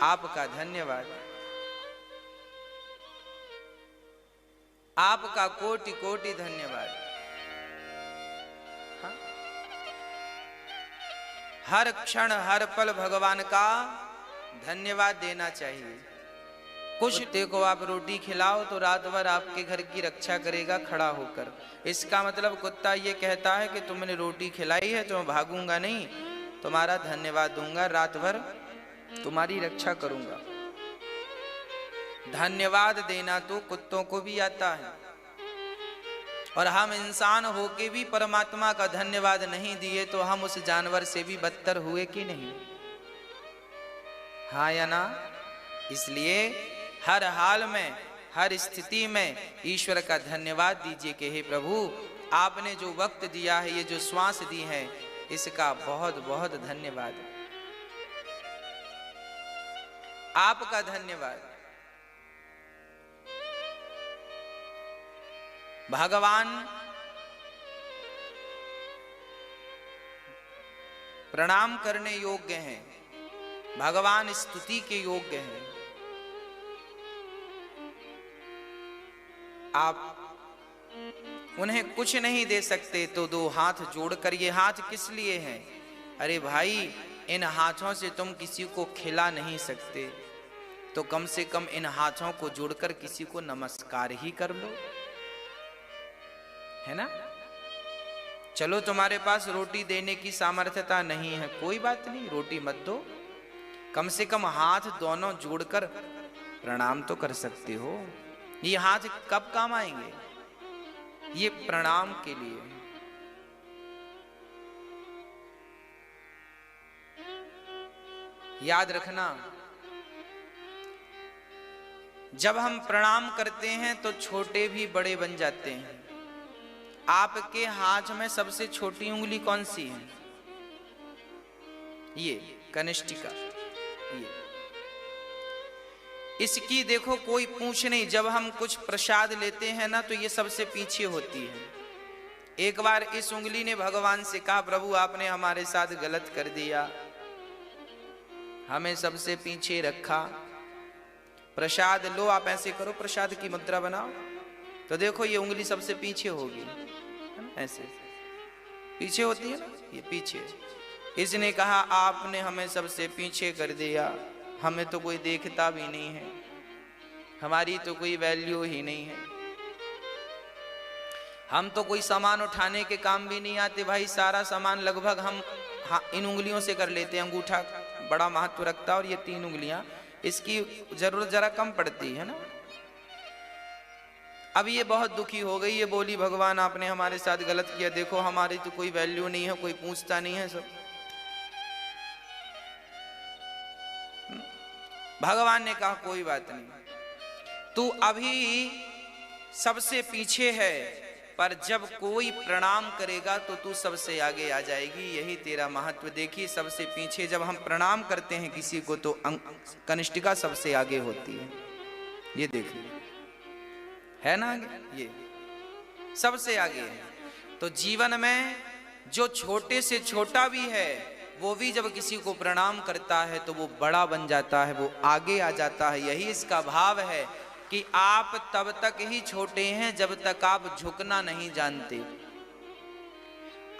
आपका धन्यवाद, आपका कोटि कोटि धन्यवाद। हाँ? हर क्षण हर पल भगवान का धन्यवाद देना चाहिए। कुत्ते को आप रोटी खिलाओ तो रात भर आपके घर की रक्षा करेगा खड़ा होकर। इसका मतलब कुत्ता ये कहता है कि तुमने रोटी खिलाई है तो मैं भागूंगा नहीं, तुम्हारा धन्यवाद दूंगा, रात भर तुम्हारी रक्षा करूंगा। धन्यवाद देना तो कुत्तों को भी आता है, और हम इंसान होके भी परमात्मा का धन्यवाद नहीं दिए तो हम उस जानवर से भी बदतर हुए कि नहीं? हाँ या ना? इसलिए हर हाल में, हर स्थिति में ईश्वर का धन्यवाद दीजिए कि हे प्रभु, आपने जो वक्त दिया है, ये जो श्वास दी है, इसका बहुत बहुत धन्यवाद, आपका धन्यवाद। भगवान प्रणाम करने योग्य हैं, भगवान स्तुति के योग्य हैं। आप उन्हें कुछ नहीं दे सकते तो दो हाथ जोड़कर, ये हाथ किस लिए हैं? अरे भाई, इन हाथों से तुम किसी को खिला नहीं सकते तो कम से कम इन हाथों को जोड़कर किसी को नमस्कार ही कर लो, है ना? चलो तुम्हारे पास रोटी देने की सामर्थ्यता नहीं है, कोई बात नहीं, रोटी मत दो, कम से कम हाथ दोनों जोड़कर प्रणाम तो कर सकते हो। ये हाथ कब काम आएंगे? ये प्रणाम के लिए। याद रखना, जब हम प्रणाम करते हैं तो छोटे भी बड़े बन जाते हैं। आपके हाथ में सबसे छोटी उंगली कौन सी है? ये कनिष्ठिका, ये। इसकी देखो कोई पूछ नहीं, जब हम कुछ प्रसाद लेते हैं ना तो ये सबसे पीछे होती है। एक बार इस उंगली ने भगवान से कहा, प्रभु आपने हमारे साथ गलत कर दिया, हमें सबसे पीछे रखा, प्रसाद लो, आप ऐसे करो, प्रसाद की मुद्रा बनाओ, तो देखो ये उंगली सबसे पीछे होगी, ऐसे पीछे होती है ना, ये पीछे। इसने कहा आपने हमें सबसे पीछे कर दिया, हमें तो कोई देखता भी नहीं है, हमारी तो कोई वैल्यू ही नहीं है, हम तो कोई सामान उठाने के काम भी नहीं आते भाई, सारा सामान लगभग हम इन उंगलियों से कर लेते हैं। अंगूठा बड़ा महत्व रखता है और ये 3 उंगलियां, इसकी जरूरत जरा कम पड़ती है ना। अब ये बहुत दुखी हो गई, ये बोली भगवान आपने हमारे साथ गलत किया, देखो हमारी तो कोई वैल्यू नहीं है, कोई पूछता नहीं है सब। भगवान ने कहा कोई बात नहीं, तू अभी सबसे पीछे है, पर जब कोई प्रणाम करेगा तो तू सबसे आगे आ जाएगी, यही तेरा महत्व। देखिए सबसे पीछे, जब हम प्रणाम करते हैं किसी को तो कनिष्ठिका सबसे आगे होती है, ये देखिए, है ना, ये सबसे आगे है। तो जीवन में जो छोटे से छोटा भी है, वो भी जब किसी को प्रणाम करता है तो वो बड़ा बन जाता है, वो आगे आ जाता है। यही इसका भाव है कि आप तब तक ही छोटे हैं जब तक आप झुकना नहीं जानते,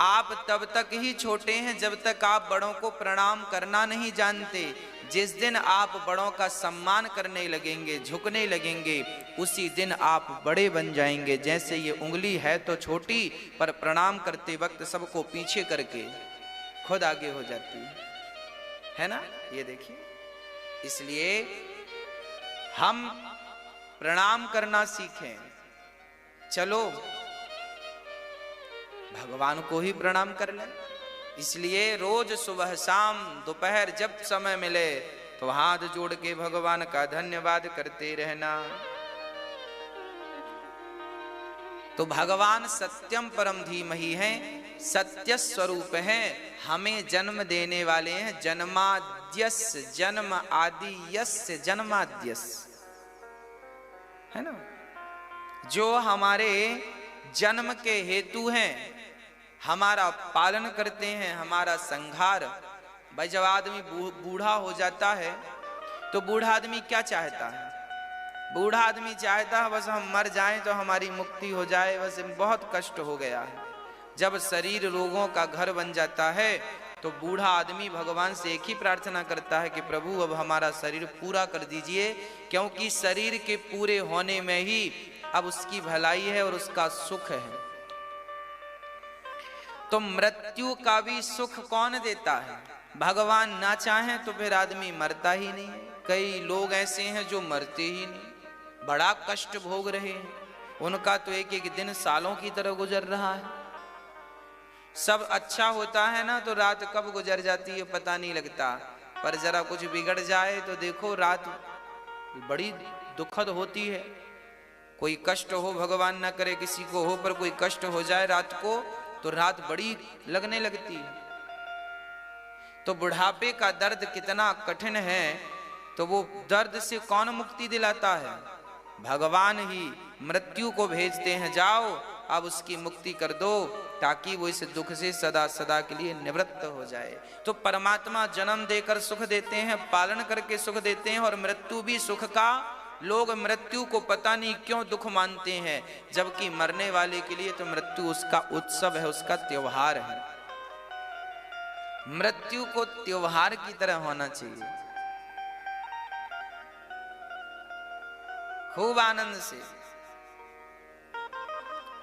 आप तब तक ही छोटे हैं जब तक आप बड़ों को प्रणाम करना नहीं जानते। जिस दिन आप बड़ों का सम्मान करने लगेंगे, झुकने लगेंगे, उसी दिन आप बड़े बन जाएंगे। जैसे ये उंगली है तो छोटी, पर प्रणाम करते वक्त सबको पीछे करके खुद आगे हो जाती है ना, ये देखिए। इसलिए हम प्रणाम करना सीखें। चलो भगवान को ही प्रणाम कर लें। इसलिए रोज सुबह शाम दोपहर जब समय मिले तो हाथ जोड़ के भगवान का धन्यवाद करते रहना। तो भगवान सत्यम परम धीमहि हैं, सत्य स्वरूप हैं, हमें जन्म देने वाले हैं। जन्माद्यस्य जन्म आदि यस्य जन्माद्यस्य, है ना, जो हमारे जन्म के हेतु हैं, हमारा पालन करते हैं, हमारा संहार। भाई जब आदमी बूढ़ा हो जाता है तो बूढ़ा आदमी क्या चाहता है? बूढ़ा आदमी चाहता है बस हम मर जाएं तो हमारी मुक्ति हो जाए, बस बहुत कष्ट हो गया है। जब शरीर रोगों का घर बन जाता है तो बूढ़ा आदमी भगवान से एक ही प्रार्थना करता है कि प्रभु अब हमारा शरीर पूरा कर दीजिए, क्योंकि शरीर के पूरे होने में ही अब उसकी भलाई है और उसका सुख है। तो मृत्यु का भी सुख कौन देता है? भगवान ना चाहे तो फिर आदमी मरता ही नहीं। कई लोग ऐसे हैं जो मरते ही नहीं, बड़ा कष्ट भोग रहे हैं, उनका तो एक एक दिन सालों की तरह गुजर रहा है। सब अच्छा होता है ना तो रात कब गुजर जाती है पता नहीं लगता, पर जरा कुछ बिगड़ जाए तो देखो रात बड़ी दुखद होती है। कोई कष्ट हो, भगवान ना करे किसी को हो, पर कोई कष्ट हो जाए रात को तो रात बड़ी लगने लगती है। तो बुढ़ापे का दर्द कितना कठिन है, तो वो दर्द से कौन मुक्ति दिलाता है? भगवान ही मृत्यु को भेजते हैं, जाओ अब उसकी मुक्ति कर दो, ताकि वो इस दुख से सदा सदा के लिए निवृत्त हो जाए। तो परमात्मा जन्म देकर सुख देते हैं, पालन करके सुख देते हैं, और मृत्यु भी सुख का। लोग मृत्यु को पता नहीं क्यों दुख मानते हैं, जबकि मरने वाले के लिए तो मृत्यु उसका उत्सव है, उसका त्योहार है। मृत्यु को त्योहार की तरह होना चाहिए, खूब आनंद से।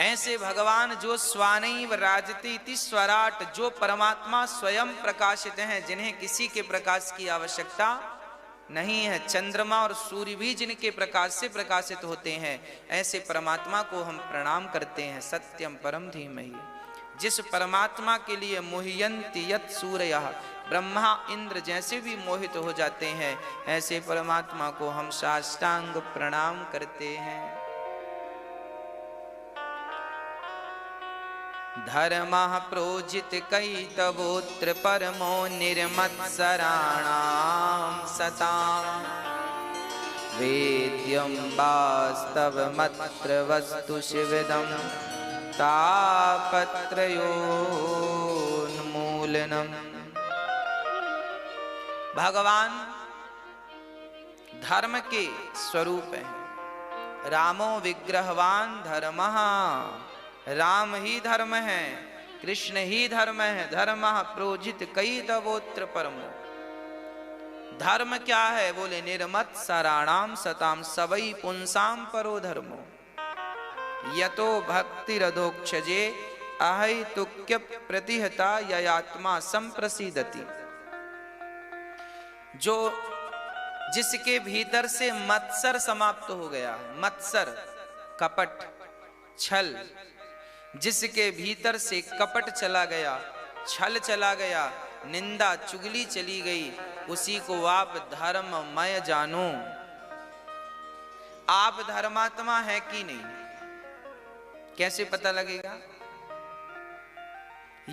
ऐसे भगवान जो स्वानैव राजति इति स्वराट, जो परमात्मा स्वयं प्रकाशित हैं, जिन्हें किसी के प्रकाश की आवश्यकता नहीं है। चंद्रमा और सूर्य भी जिनके प्रकाश से प्रकाशित होते हैं, ऐसे परमात्मा को हम प्रणाम करते हैं। सत्यम परम धीमहि, जिस परमात्मा के लिए मुह्यन्ति यत् सूरयः, ब्रह्मा इंद्र जैसे भी मोहित हो जाते हैं, ऐसे परमात्मा को हम साष्टांग प्रणाम करते हैं। धर्मः प्रोजित कैतवोत्र परमो निर्मत्सराणां सतां, वेद्यं वास्तवमत्र वस्तु शिवदं तापत्रयोन्मूलनम्। भगवान धर्म के स्वरूप हैं। रामो विग्रहवान धर्मः, राम ही धर्म है, कृष्ण ही धर्म है। धर्मः प्रोजित कैतवोत्र परमो, धर्म क्या है? बोले निर्मत्सराणां सतां, सबई पुंसां परो धर्मो, यतो भक्तिरधोक्षजे अहैतुक्य प्रतिहता ययात्मा संप्रसीदति। जो जिसके भीतर से मत्सर समाप्त हो गया, मत्सर कपट छल, जिसके भीतर से कपट चला गया, छल चला गया, निंदा चुगली चली गई, उसी को आप धर्ममय जानो। आप धर्मात्मा है कि नहीं, कैसे पता लगेगा?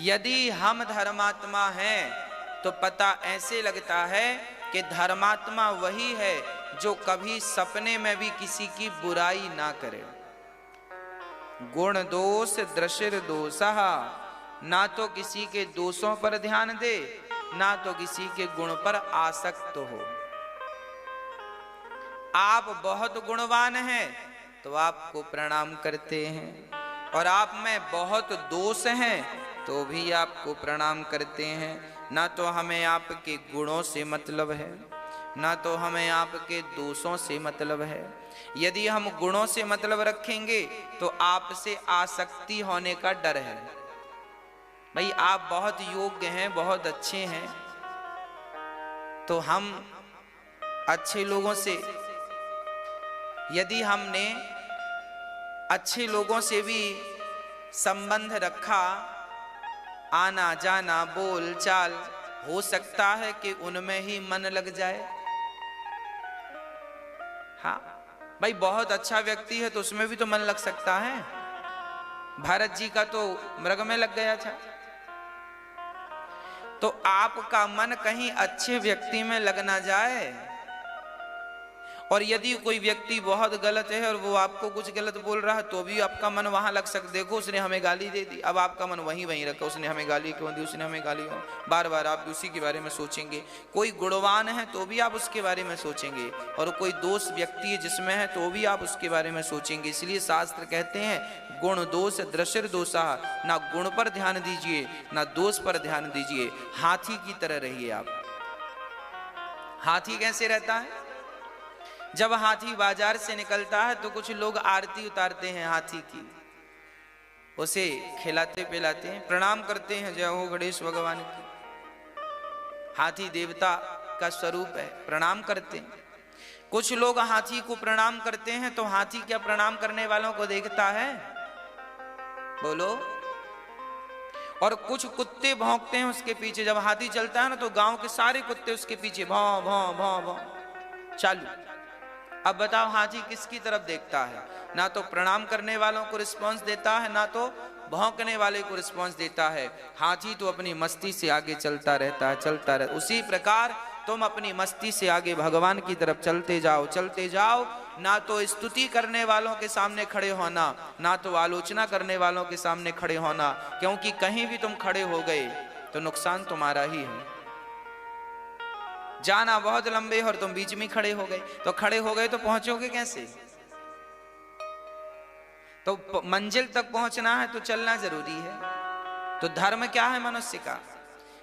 यदि हम धर्मात्मा हैं तो पता ऐसे लगता है कि धर्मात्मा वही है जो कभी सपने में भी किसी की बुराई ना करे। गुण दोष दृशिर दोषः, ना तो किसी के दोषों पर ध्यान दे, ना तो किसी के गुण पर आसक्त हो। आप बहुत गुणवान हैं तो आपको प्रणाम करते हैं, और आप में बहुत दोष हैं तो भी आपको प्रणाम करते हैं। ना तो हमें आपके गुणों से मतलब है, ना तो हमें आपके दोषों से मतलब है। यदि हम गुणों से मतलब रखेंगे तो आपसे आसक्ति होने का डर है। भाई आप बहुत योग्य हैं, बहुत अच्छे हैं, तो हम अच्छे लोगों से, यदि हमने अच्छे लोगों से भी संबंध रखा, आना जाना बोल चाल, हो सकता है कि उनमें ही मन लग जाए। हाँ भाई, बहुत अच्छा व्यक्ति है तो उसमें भी तो मन लग सकता है। भारत जी का तो मृग में लग गया था। तो आपका मन कहीं अच्छे व्यक्ति में लग ना जाए। और यदि कोई व्यक्ति बहुत गलत है और वो आपको कुछ गलत बोल रहा है तो भी आपका मन वहां लग सकता, देखो उसने हमें गाली दे दी, अब आपका मन वहीं रखा, उसने हमें गाली क्यों दी, उसने हमें गाली क्यों, बार बार आप उसी के बारे में सोचेंगे। कोई गुणवान है तो भी आप उसके बारे में सोचेंगे, और कोई दोष व्यक्ति है जिसमें है तो भी आप उसके बारे में सोचेंगे। इसलिए शास्त्र कहते हैं गुण दोष दृश्य दोषा, ना गुण पर ध्यान दीजिए ना दोष पर ध्यान दीजिए, हाथी की तरह रहिए आप। हाथी कैसे रहता है? जब हाथी बाजार से निकलता है तो कुछ लोग आरती उतारते हैं हाथी की, उसे खिलाते पिलाते हैं, प्रणाम करते हैं, जय हो गणेश भगवान की। हाथी देवता का स्वरूप है, प्रणाम करते हैं। कुछ लोग हाथी को प्रणाम करते हैं तो हाथी क्या प्रणाम करने वालों को देखता है? बोलो। और कुछ कुत्ते भौंकते हैं उसके पीछे, जब हाथी चलता है ना तो गांव के सारे कुत्ते उसके पीछे भौं भौं भौं भौं चालू। अब बताओ हाथी किसकी तरफ देखता है? ना तो प्रणाम करने वालों को रिस्पांस देता है, ना तो भौंकने वाले को रिस्पांस देता है। हाथी तो अपनी मस्ती से आगे चलता रहता है, चलता रहता। उसी प्रकार तुम अपनी मस्ती से आगे भगवान की तरफ चलते जाओ, चलते जाओ। ना तो स्तुति करने वालों के सामने खड़े होना, ना तो आलोचना करने वालों के सामने खड़े होना, क्योंकि कहीं भी तुम खड़े हो गए तो नुकसान तुम्हारा ही है। जाना बहुत लंबे और तुम बीच में खड़े हो गए, तो खड़े हो गए तो पहुंचोगे कैसे? तो मंजिल तक पहुंचना है तो चलना जरूरी है। तो धर्म क्या है मनुष्य का?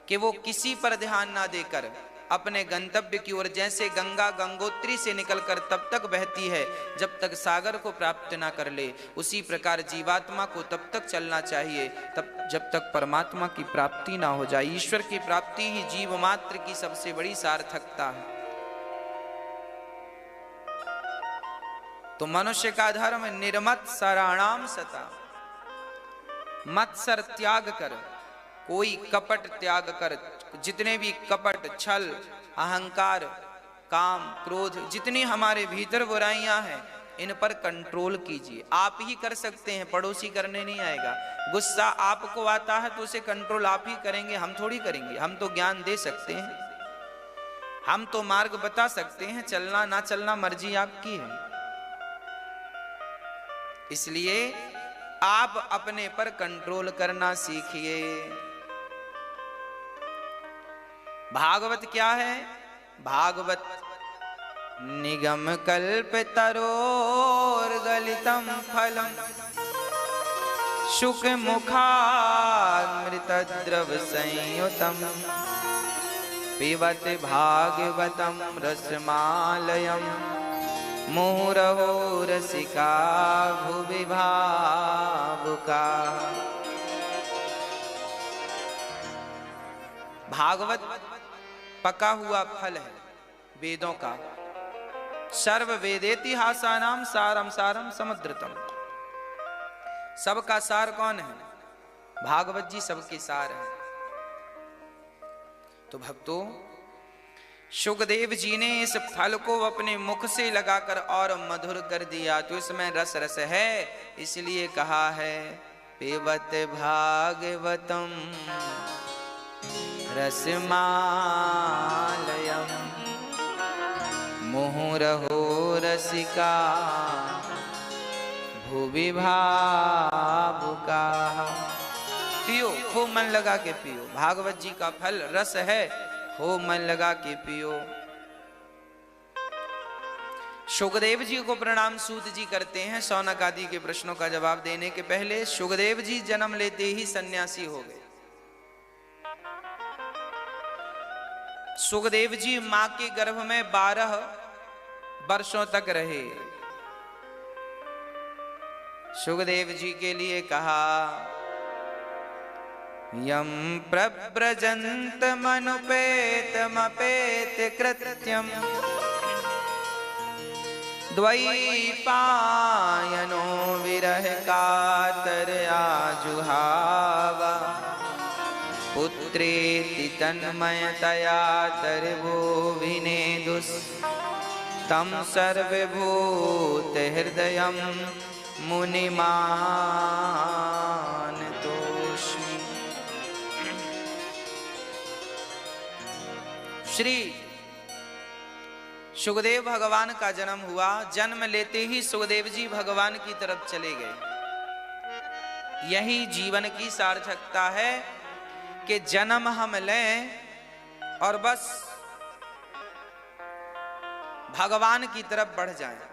कि वो किसी पर ध्यान ना देकर अपने गंतव्य की ओर, जैसे गंगा गंगोत्री से निकलकर तब तक बहती है जब तक सागर को प्राप्त ना कर ले, उसी प्रकार जीवात्मा को तब तक चलना चाहिए तब जब तक परमात्मा की प्राप्ति ना हो जाए। ईश्वर की प्राप्ति ही जीव मात्र की सबसे बड़ी सार्थकता है। तो मनुष्य का धर्म निर्मत्सराणाम सता, मत्सर त्याग कर, कोई कपट त्याग कर, जितने भी कपट छल अहंकार काम क्रोध जितनी हमारे भीतर बुराइयां हैं इन पर कंट्रोल कीजिए। आप ही कर सकते हैं, पड़ोसी करने नहीं आएगा। गुस्सा आपको आता है तो उसे कंट्रोल आप ही करेंगे, हम थोड़ी करेंगे। हम तो ज्ञान दे सकते हैं, हम तो मार्ग बता सकते हैं, चलना ना चलना मर्जी आपकी है। इसलिए आप अपने पर कंट्रोल करना सीखिए। भागवत क्या है? भागवत निगम कल्प तरोर गलितम फलम शुक मुखामृत द्रव संयुतम पिबत भागवतम रसमालयम मुहुरहो रसिका भुवि भावुका। भागवत पका हुआ फल है वेदों का। सर्व वेदेतिहासानाम सारम सारम समुद्रतम। सबका सार कौन है? भागवत जी सबके सार है। तो भक्तों, शुकदेव जी ने इस फल को अपने मुख से लगाकर और मधुर कर दिया, तो इसमें रस रस है, इसलिए कहा है पिबत भागवतम रसमालयम मुहुरहो रसिका भुवि भावुका। पियो, खूब मन लगा के पियो। भागवत जी का फल रस है, खूब मन लगा के पियो। शुकदेव जी को प्रणाम सूत जी करते हैं शौनक आदि के प्रश्नों का जवाब देने के पहले। शुकदेव जी जन्म लेते ही सन्यासी हो गए। सुखदेव जी मां के गर्भ में 12 वर्षों तक रहे। सुखदेव जी के लिए कहा यम प्रव्रजंत मनुपेत मपेत कृत्यम द्वैपायनो विरह कातर आजुहावा पुत्रेति तन्मयतया तरवो विनेदुस् तम सर्वभूत हृदयं मुनिमान तोष्मि। श्री सुखदेव भगवान का जन्म हुआ। जन्म लेते ही सुखदेव जी भगवान की तरफ चले गए। यही जीवन की सार्थकता है कि जन्म हम लें और बस भगवान की तरफ बढ़ जाएं।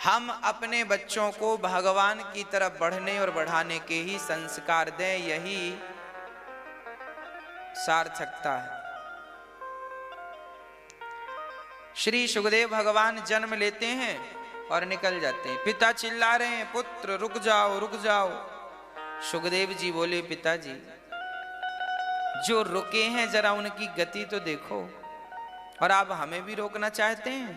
हम अपने बच्चों को भगवान की तरफ बढ़ने और बढ़ाने के ही संस्कार दें, यही सार्थकता है। श्री सुखदेव भगवान जन्म लेते हैं और निकल जाते हैं। पिता चिल्ला रहे हैं, पुत्र रुक जाओ रुक जाओ। सुखदेव जी बोले, पिताजी जो रुके हैं जरा उनकी गति तो देखो, और आप हमें भी रोकना चाहते हैं।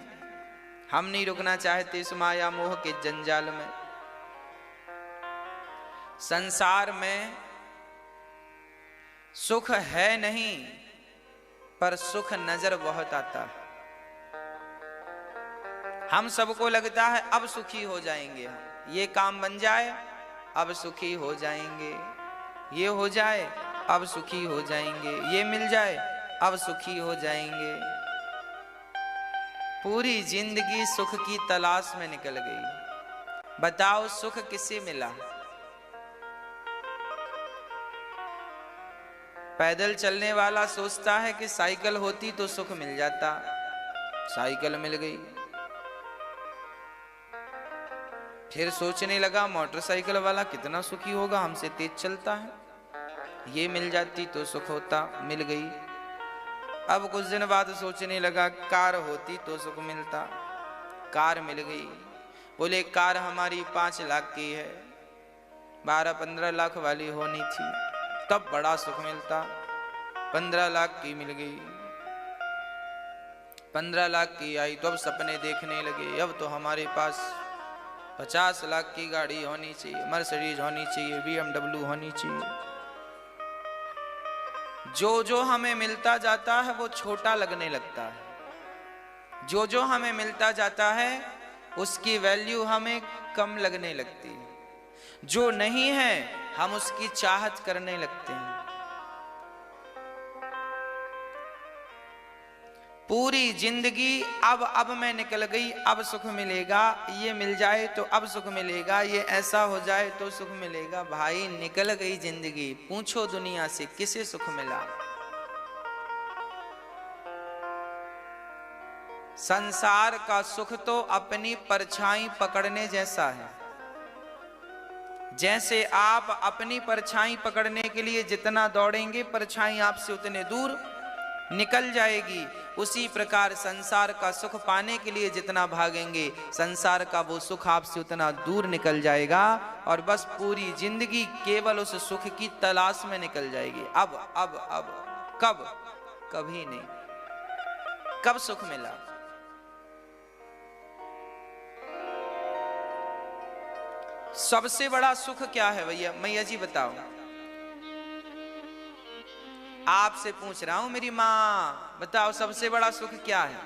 हम नहीं रुकना चाहते इस माया मोह के जंजाल में। संसार में सुख है नहीं, पर सुख नजर बहुत आता है। हम सबको लगता है अब सुखी हो जाएंगे, हम ये काम बन जाए अब सुखी हो जाएंगे, ये हो जाए अब सुखी हो जाएंगे, ये मिल जाए अब सुखी हो जाएंगे। पूरी जिंदगी सुख की तलाश में निकल गई। बताओ सुख किसे मिला? पैदल चलने वाला सोचता है कि साइकिल होती तो सुख मिल जाता, साइकिल मिल गई। फिर सोचने लगा मोटरसाइकिल वाला कितना सुखी होगा, हमसे तेज चलता है, ये मिल जाती तो सुख होता, मिल गई। अब कुछ दिन बाद सोचने लगा कार होती तो सुख मिलता, कार मिल गई। बोले कार हमारी 5 लाख की है, 12-15 लाख वाली होनी थी तब बड़ा सुख मिलता, 15 लाख की मिल गई। 15 लाख की आई तो अब सपने देखने लगे, अब तो हमारे पास 50 लाख की गाड़ी होनी चाहिए, मर्सिडीज होनी चाहिए, BMW होनी चाहिए। जो जो हमें मिलता जाता है वो छोटा लगने लगता है। जो जो हमें मिलता जाता है उसकी वैल्यू हमें कम लगने लगती है। जो नहीं है हम उसकी चाहत करने लगते हैं। पूरी जिंदगी अब मैं निकल गई, अब सुख मिलेगा, ये मिल जाए तो अब सुख मिलेगा, ये ऐसा हो जाए तो सुख मिलेगा। भाई निकल गई जिंदगी, पूछो दुनिया से किसे सुख मिला? संसार का सुख तो अपनी परछाई पकड़ने जैसा है। जैसे आप अपनी परछाई पकड़ने के लिए जितना दौड़ेंगे परछाई आपसे उतने दूर निकल जाएगी। उसी प्रकार संसार का सुख पाने के लिए जितना भागेंगे संसार का वो सुख आपसे उतना दूर निकल जाएगा, और बस पूरी जिंदगी केवल उस सुख की तलाश में निकल जाएगी। अब कब? कभी नहीं। कब सुख मिला? सबसे बड़ा सुख क्या है भैया? मैया जी बताओ। आपसे पूछ रहा हूं मेरी माँ, बताओ सबसे बड़ा सुख क्या है?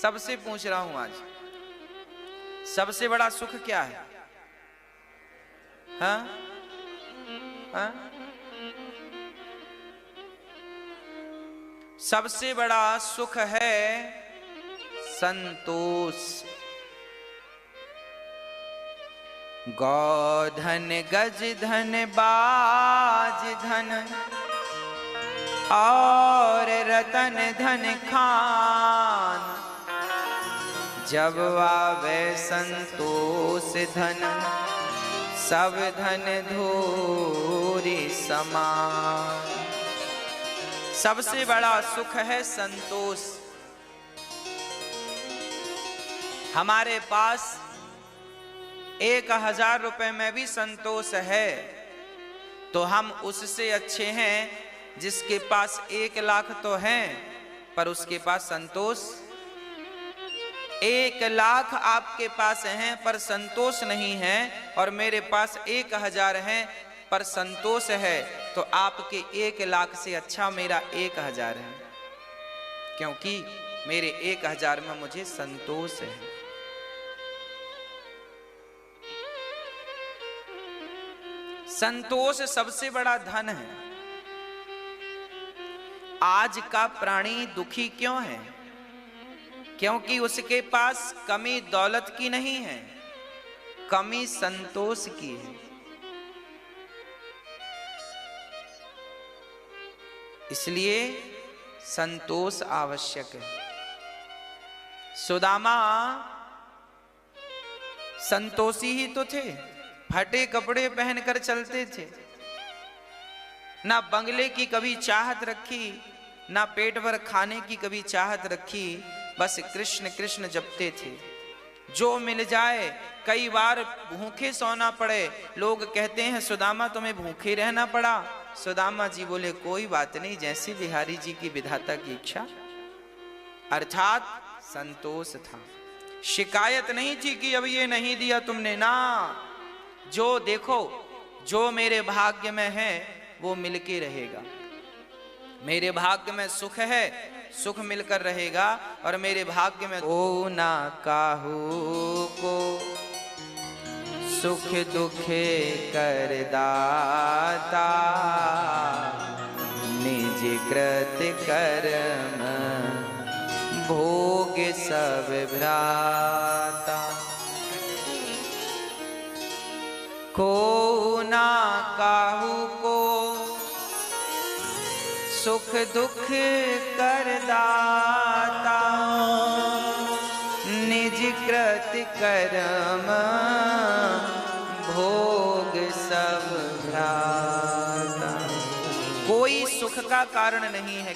सबसे पूछ रहा हूं आज, सबसे बड़ा सुख क्या है? हाँ? हाँ? सबसे बड़ा सुख है संतोष। गौधन गज धन बाज धन और रतन धन खान, जब आवे संतोष धन सब धन धूरी समान। सबसे बड़ा सुख है संतोष। हमारे पास 1000 रुपए में भी संतोष है तो हम उससे अच्छे हैं जिसके पास 1 लाख तो है पर उसके पास संतोष। 1 लाख आपके पास हैं पर संतोष नहीं है, और मेरे पास 1000 हैं पर संतोष है, तो आपके 1 लाख से अच्छा मेरा 1000 है, क्योंकि मेरे 1000 में मुझे संतोष है। संतोष सबसे बड़ा धन है। आज का प्राणी दुखी क्यों है? क्योंकि उसके पास कमी दौलत की नहीं है, कमी संतोष की है। इसलिए संतोष आवश्यक है। सुदामा संतोषी ही तो थे, फटे कपड़े पहनकर चलते थे, ना बंगले की कभी चाहत रखी, ना पेट भर खाने की कभी चाहत रखी, बस कृष्ण कृष्ण जपते थे। जो मिल जाए, कई बार भूखे सोना पड़े, लोग कहते हैं सुदामा तुम्हें भूखे रहना पड़ा। सुदामा जी बोले कोई बात नहीं, जैसी बिहारी जी की विधाता की इच्छा। अर्थात संतोष था, शिकायत नहीं थी कि अब ये नहीं दिया तुमने, ना, जो देखो जो मेरे भाग्य में है वो मिलके रहेगा। मेरे भाग्य में सुख है, सुख मिलकर रहेगा, और मेरे भाग्य में ओ ना काहू को सुख दुख कर दाता, निज कृत कर्म भोग सब भ्राता। को ना काहू को सुख दुख कर दाता, निज कृत कर्म भोग सब भ्राता। कोई सुख का कारण नहीं है,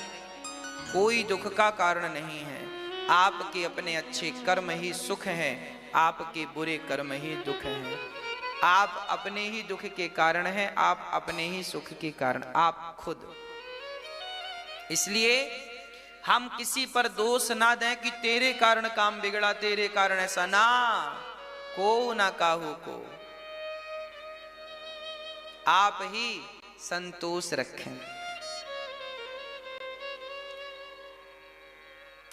कोई दुख का कारण नहीं है। आपके अपने अच्छे कर्म ही सुख हैं, आपके बुरे कर्म ही दुख हैं। आप अपने ही दुख के कारण हैं, आप अपने ही सुख के कारण, आप खुद। इसलिए हम किसी पर दोष ना दें कि तेरे कारण काम बिगड़ा, तेरे कारण ऐसा, ना, को ना काहू को। आप ही संतोष रखें।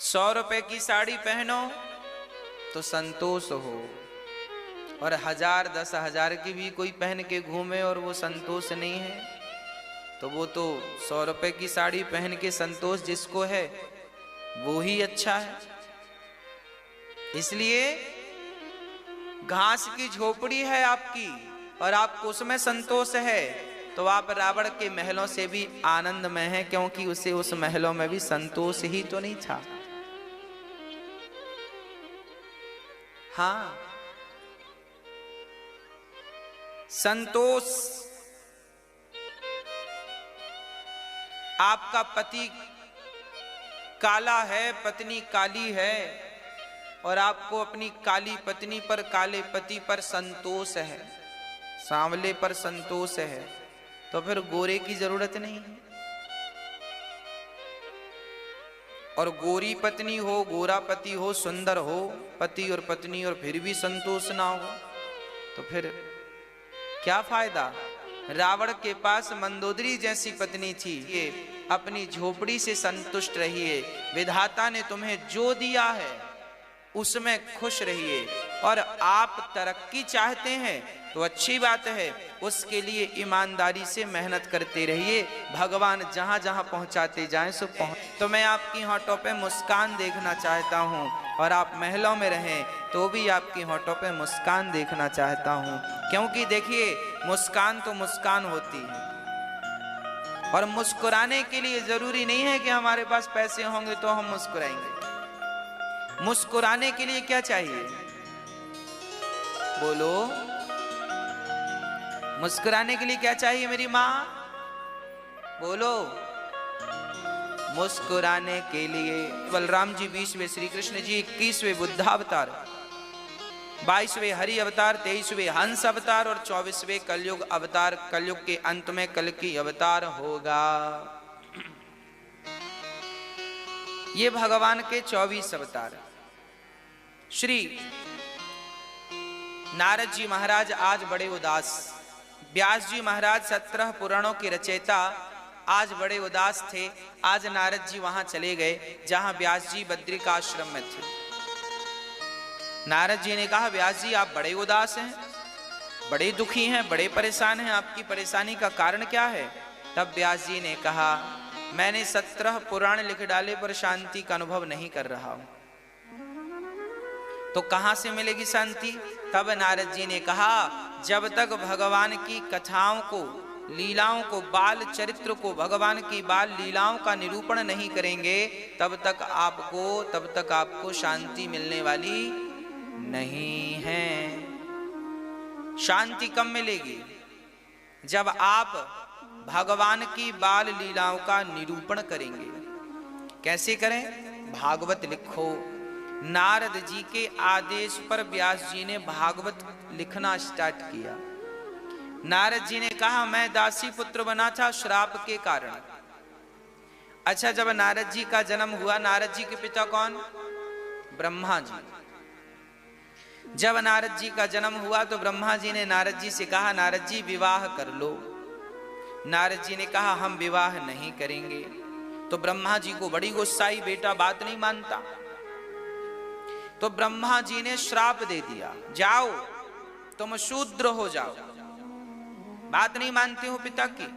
100 रुपए की साड़ी पहनो तो संतोष हो, और 1000 10,000 की भी कोई पहन के घूमे और वो संतोष नहीं है, तो वो तो 100 रुपए की साड़ी पहन के संतोष जिसको है वो ही अच्छा है। इसलिए घास की झोपड़ी है आपकी और आपको उसमें संतोष है, तो आप रावण के महलों से भी आनंद में हैं, क्योंकि उसे उस महलों में भी संतोष ही तो नहीं था। हाँ, संतोष। आपका पति काला है, पत्नी काली है, और आपको अपनी काली पत्नी पर, काले पति पर संतोष है, सांवले पर संतोष है, तो फिर गोरे की जरूरत नहीं है। और गोरी पत्नी हो, गोरा पति हो, सुंदर हो पति और पत्नी, और फिर भी संतोष ना हो, तो फिर क्या फायदा। रावण के पास मंदोदरी जैसी पत्नी थी। ये अपनी झोपड़ी से संतुष्ट रहिए, विधाता ने तुम्हें जो दिया है उसमें खुश रहिए। और आप तरक्की चाहते हैं तो अच्छी बात है, उसके लिए ईमानदारी से मेहनत करते रहिए। भगवान जहां जहां पहुंचाते जाएं सो पहुंच। तो मैं आपकी होठों पे मुस्कान देखना चाहता हूं, और आप महलों में रहें तो भी आपकी होठों पे मुस्कान देखना चाहता हूं, क्योंकि देखिए मुस्कान तो मुस्कान होती है। और मुस्कुराने के लिए जरूरी नहीं है कि हमारे पास पैसे होंगे तो हम मुस्कुराएंगे। मुस्कुराने के लिए क्या चाहिए, बोलो, मुस्कुराने के लिए क्या चाहिए मेरी माँ, बोलो। मुस्कुराने के लिए बलराम जी 20वें, श्री कृष्ण जी 21वें बुद्धावतार, 22वें हरि अवतार, 23वें हंस अवतार और 24वें कलयुग अवतार। कलयुग के अंत में कल्कि अवतार होगा। ये भगवान के 24 अवतार। श्री नारद जी महाराज आज बड़े उदास, व्यास जी महाराज 17 पुराणों के रचयिता आज बड़े उदास थे। आज नारद जी वहां चले गए जहां व्यास जी बद्रिकाश्रम में थे। नारद जी ने कहा, व्यास जी आप बड़े उदास हैं, बड़े दुखी हैं, बड़े परेशान हैं, आपकी परेशानी का कारण क्या है। तब व्यास जी ने कहा, मैंने 17 पुराण लिख डाले पर शांति का अनुभव नहीं कर रहा हूं। तो कहां से मिलेगी शांति? तब नारद जी ने कहा, जब तक भगवान की कथाओं को, लीलाओं को, बाल चरित्र को, भगवान की बाल लीलाओं का निरूपण नहीं करेंगे, तब तक आपको शांति मिलने वाली नहीं है। शांति कब मिलेगी? जब आप भगवान की बाल लीलाओं का निरूपण करेंगे। कैसे करें? भागवत लिखो। नारद जी के आदेश पर व्यास जी ने भागवत लिखना स्टार्ट किया। नारद जी ने कहा, मैं दासी पुत्र बना था श्राप के कारण। अच्छा, जब नारद जी का जन्म हुआ, नारद जी के पिता कौन? ब्रह्मा जी। जब नारद जी का जन्म हुआ तो ब्रह्मा जी ने नारद जी से कहा, नारद जी विवाह कर लो। नारद जी ने कहा, हम विवाह नहीं करेंगे। तो ब्रह्मा जी को बड़ी गुस्सा आई, बेटा बात नहीं मानता। तो ब्रह्मा जी ने श्राप दे दिया, जाओ तुम शूद्र हो जाओ, बात नहीं मानते हो पिता की।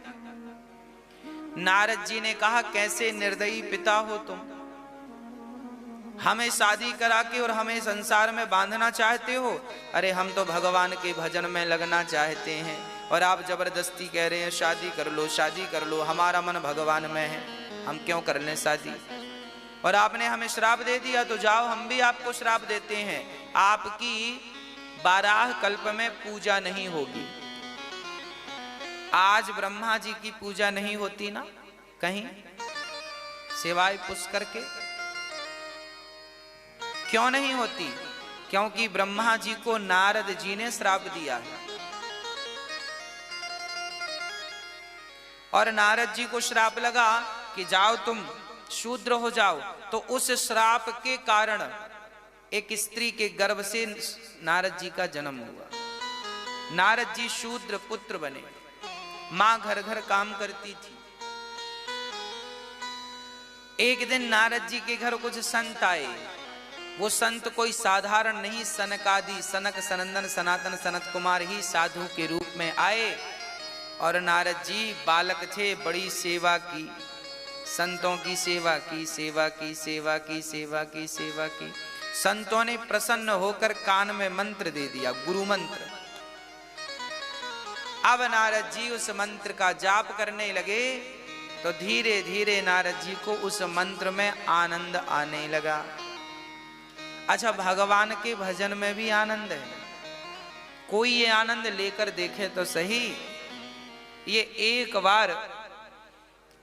नारद जी ने कहा, कैसे निर्दयी पिता हो तुम, हमें शादी करा के और हमें संसार में बांधना चाहते हो। अरे हम तो भगवान के भजन में लगना चाहते हैं और आप जबरदस्ती कह रहे हैं शादी कर लो, शादी कर लो। हमारा मन भगवान में है, हम क्यों कर लें शादी? और आपने हमें श्राप दे दिया, तो जाओ हम भी आपको श्राप देते हैं, आपकी 12 कल्प में पूजा नहीं होगी। आज ब्रह्मा जी की पूजा नहीं होती ना कहीं, सिवाय पुष्कर के। क्यों नहीं होती? क्योंकि ब्रह्मा जी को नारद जी ने श्राप दिया है। और नारद जी को श्राप लगा कि जाओ तुम शूद्र हो जाओ। तो उस श्राप के कारण एक स्त्री के गर्भ से नारद जी का जन्म हुआ। नारद जी शूद्र पुत्र बने। मां घर घर काम करती थी। एक दिन नारद जी के घर कुछ संत आए। वो संत कोई साधारण नहीं, सनकादि, सनक, सनंदन, सनातन, सनत कुमार ही साधु के रूप में आए। और नारद जी बालक थे, बड़ी सेवा की, संतों की सेवा की, सेवा की, सेवा की, सेवा की, सेवा की। संतों ने प्रसन्न होकर कान में मंत्र दे दिया, गुरु मंत्र। अब नारद जी उस मंत्र का जाप करने लगे तो धीरे धीरे नारद जी को उस मंत्र में आनंद आने लगा। अच्छा, भगवान के भजन में भी आनंद है। कोई ये आनंद लेकर देखे तो सही। ये एक बार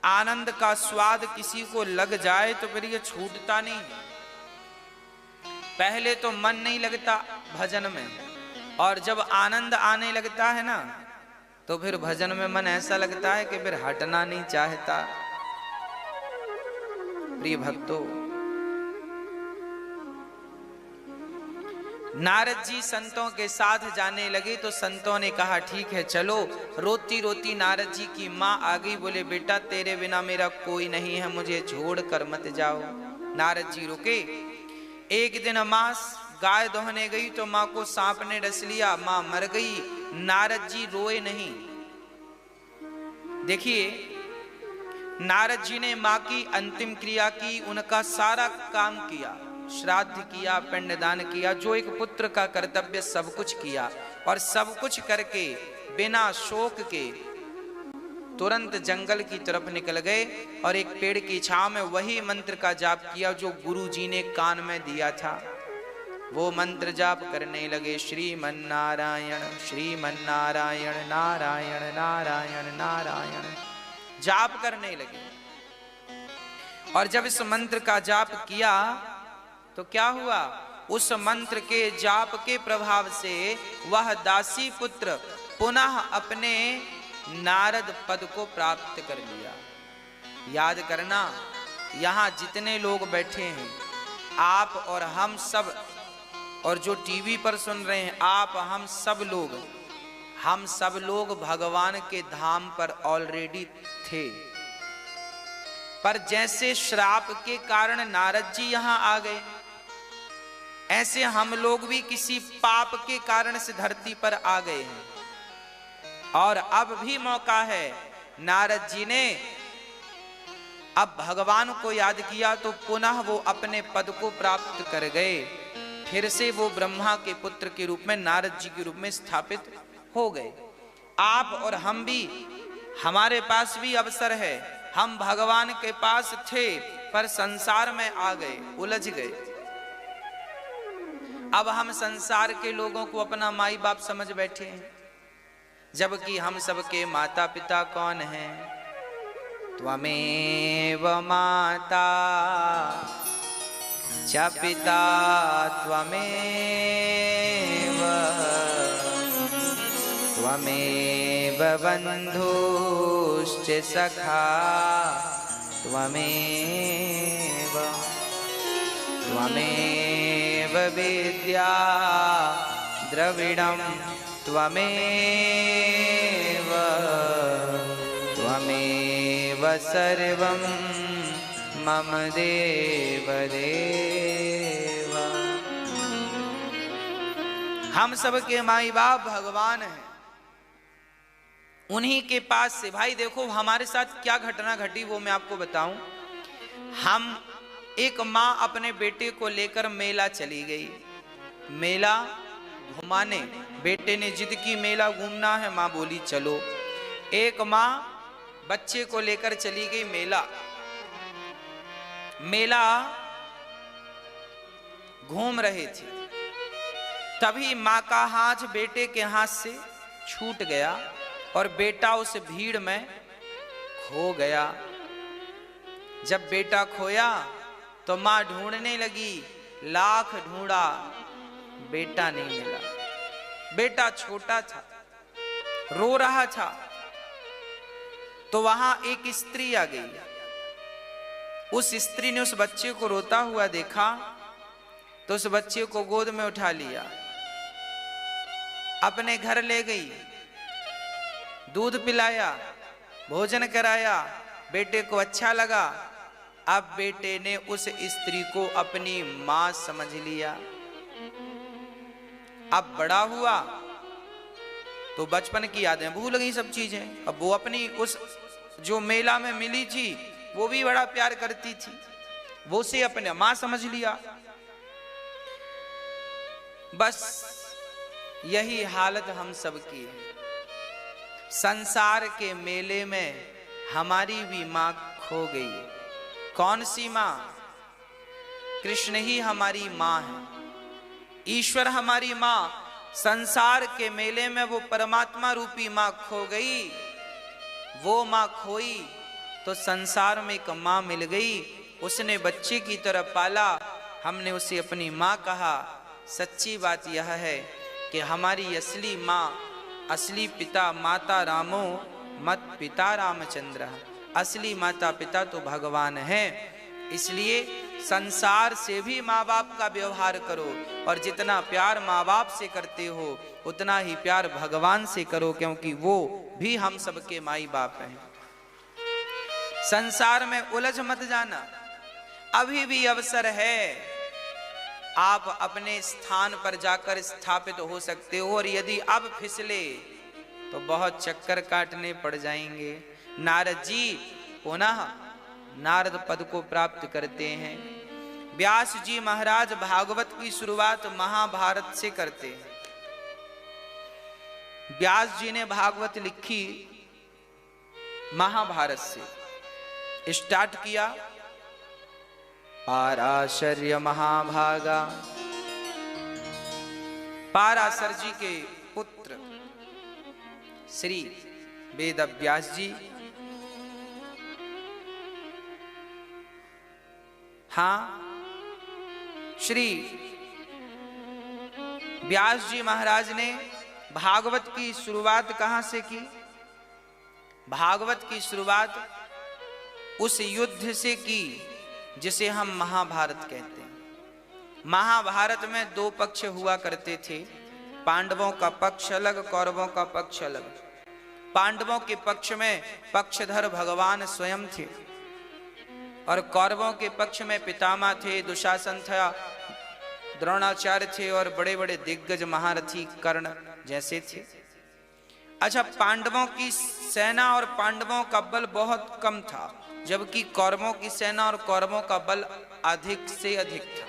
आनंद का स्वाद किसी को लग जाए तो फिर ये छूटता नहीं। पहले तो मन नहीं लगता भजन में, और जब आनंद आने लगता है ना तो फिर भजन में मन ऐसा लगता है कि फिर हटना नहीं चाहता। प्रिय भक्तों, नारद जी संतों के साथ जाने लगे तो संतों ने कहा, ठीक है चलो। रोती रोती नारद जी की माँ आ गई। बोले, बेटा तेरे बिना मेरा कोई नहीं है, मुझे छोड़ कर मत जाओ। नारद जी रुके। एक दिन माँ गाय दोहने गई तो माँ को सांप ने डस लिया, माँ मर गई। नारद जी रोए नहीं। देखिए, नारद जी ने माँ की अंतिम क्रिया की, उनका सारा काम किया, श्राद्ध किया, पिंडदान किया, जो एक पुत्र का कर्तव्य सब कुछ किया। और सब कुछ करके बिना शोक के तुरंत जंगल की तरफ निकल गए और एक पेड़ की छांव में वही मंत्र का जाप किया जो गुरु जी ने कान में दिया था। वो मंत्र जाप करने लगे, श्रीमन्नारायण श्रीमन्नारायण नारायण नारायण नारायण, जाप करने लगे। और जब इस मंत्र का जाप किया तो क्या हुआ? उस मंत्र के जाप के प्रभाव से वह दासी पुत्र पुनः अपने नारद पद को प्राप्त कर लिया। याद करना, यहाँ जितने लोग बैठे हैं, आप और हम सब, और जो टीवी पर सुन रहे हैं, आप हम सब लोग भगवान के धाम पर ऑलरेडी थे। पर जैसे श्राप के कारण नारद जी यहाँ आ गए, ऐसे हम लोग भी किसी पाप के कारण से धरती पर आ गए हैं। और अब भी मौका है। नारद जी ने अब भगवान को याद किया तो पुनः वो अपने पद को प्राप्त कर गए। फिर से वो ब्रह्मा के पुत्र के रूप में, नारद जी के रूप में स्थापित हो गए। आप और हम भी, हमारे पास भी अवसर है। हम भगवान के पास थे पर संसार में आ गए, उलझ गए। अब हम संसार के लोगों को अपना माई बाप समझ बैठे हैं, जबकि हम सबके माता पिता कौन हैं? त्वमेव माता च पिता त्वमेव, त्वमेव बन्धुश्च सखा त्वमेव, त्वमेव विद्या द्रविणं त्वमेव, त्वमेव सर्वं मम देव देव। हम सबके माई बाप भगवान हैं। उन्हीं के पास से, भाई देखो हमारे साथ क्या घटना घटी वो मैं आपको बताऊं। हम, एक माँ अपने बेटे को लेकर मेला चली गई, मेला घुमाने। बेटे ने जिद की मेला घूमना है, माँ बोली चलो। एक माँ बच्चे को लेकर चली गई मेला। मेला घूम रहे थे, तभी माँ का हाथ बेटे के हाथ से छूट गया और बेटा उस भीड़ में खो गया। जब बेटा खोया तो माँ ढूंढने लगी, लाख ढूंढा, बेटा नहीं मिला। बेटा छोटा था, रो रहा था। तो वहां एक स्त्री आ गई। उस स्त्री ने उस बच्चे को रोता हुआ देखा तो उस बच्चे को गोद में उठा लिया, अपने घर ले गई, दूध पिलाया, भोजन कराया। बेटे को अच्छा लगा। अब बेटे ने उस स्त्री को अपनी मां समझ लिया। अब बड़ा हुआ तो बचपन की यादें भूल गई, सब चीजें। अब वो अपनी उस जो मेला में मिली थी वो भी बड़ा प्यार करती थी, वो से अपने मां समझ लिया। बस यही हालत हम सबकी है। संसार के मेले में हमारी भी मां खो गई। कौन सी मां? कृष्ण ही हमारी मां है, ईश्वर हमारी मां। संसार के मेले में वो परमात्मा रूपी मां खो गई। वो मां खोई तो संसार में एक मां मिल गई। उसने बच्चे की तरह पाला, हमने उसे अपनी मां कहा। सच्ची बात यह है कि हमारी असली मां, असली पिता माता रामो मत पिता रामचंद्र, असली माता पिता तो भगवान है। इसलिए संसार से भी माँ बाप का व्यवहार करो, और जितना प्यार माँ बाप से करते हो उतना ही प्यार भगवान से करो, क्योंकि वो भी हम सबके माई बाप हैं। संसार में उलझ मत जाना, अभी भी अवसर है। आप अपने स्थान पर जाकर स्थापित हो सकते हो, और यदि अब फिसले तो बहुत चक्कर काटने पड़ जाएंगे। नारद जी पुनः नारद पद को प्राप्त करते हैं। व्यास जी महाराज भागवत की शुरुआत महाभारत से करते हैं। व्यास जी ने भागवत लिखी महाभारत से स्टार्ट किया। पाराशर्य महाभागा, पाराशर जी के पुत्र श्री वेद व्यास जी, हाँ, श्री व्यास जी महाराज ने भागवत की शुरुआत कहां से की? भागवत की शुरुआत उस युद्ध से की जिसे हम महाभारत कहते हैं। महाभारत में दो पक्ष हुआ करते थे, पांडवों का पक्ष अलग, कौरवों का पक्ष अलग। पांडवों के पक्ष में पक्षधर भगवान स्वयं थे, और कौरवों के पक्ष में पितामह थे, दुशासन था, द्रोणाचार्य थे, और बड़े बड़े दिग्गज महारथी कर्ण जैसे थे। अच्छा, पांडवों की सेना और पांडवों का बल बहुत कम था, जबकि कौरवों की सेना और कौरवों का बल अधिक से अधिक था।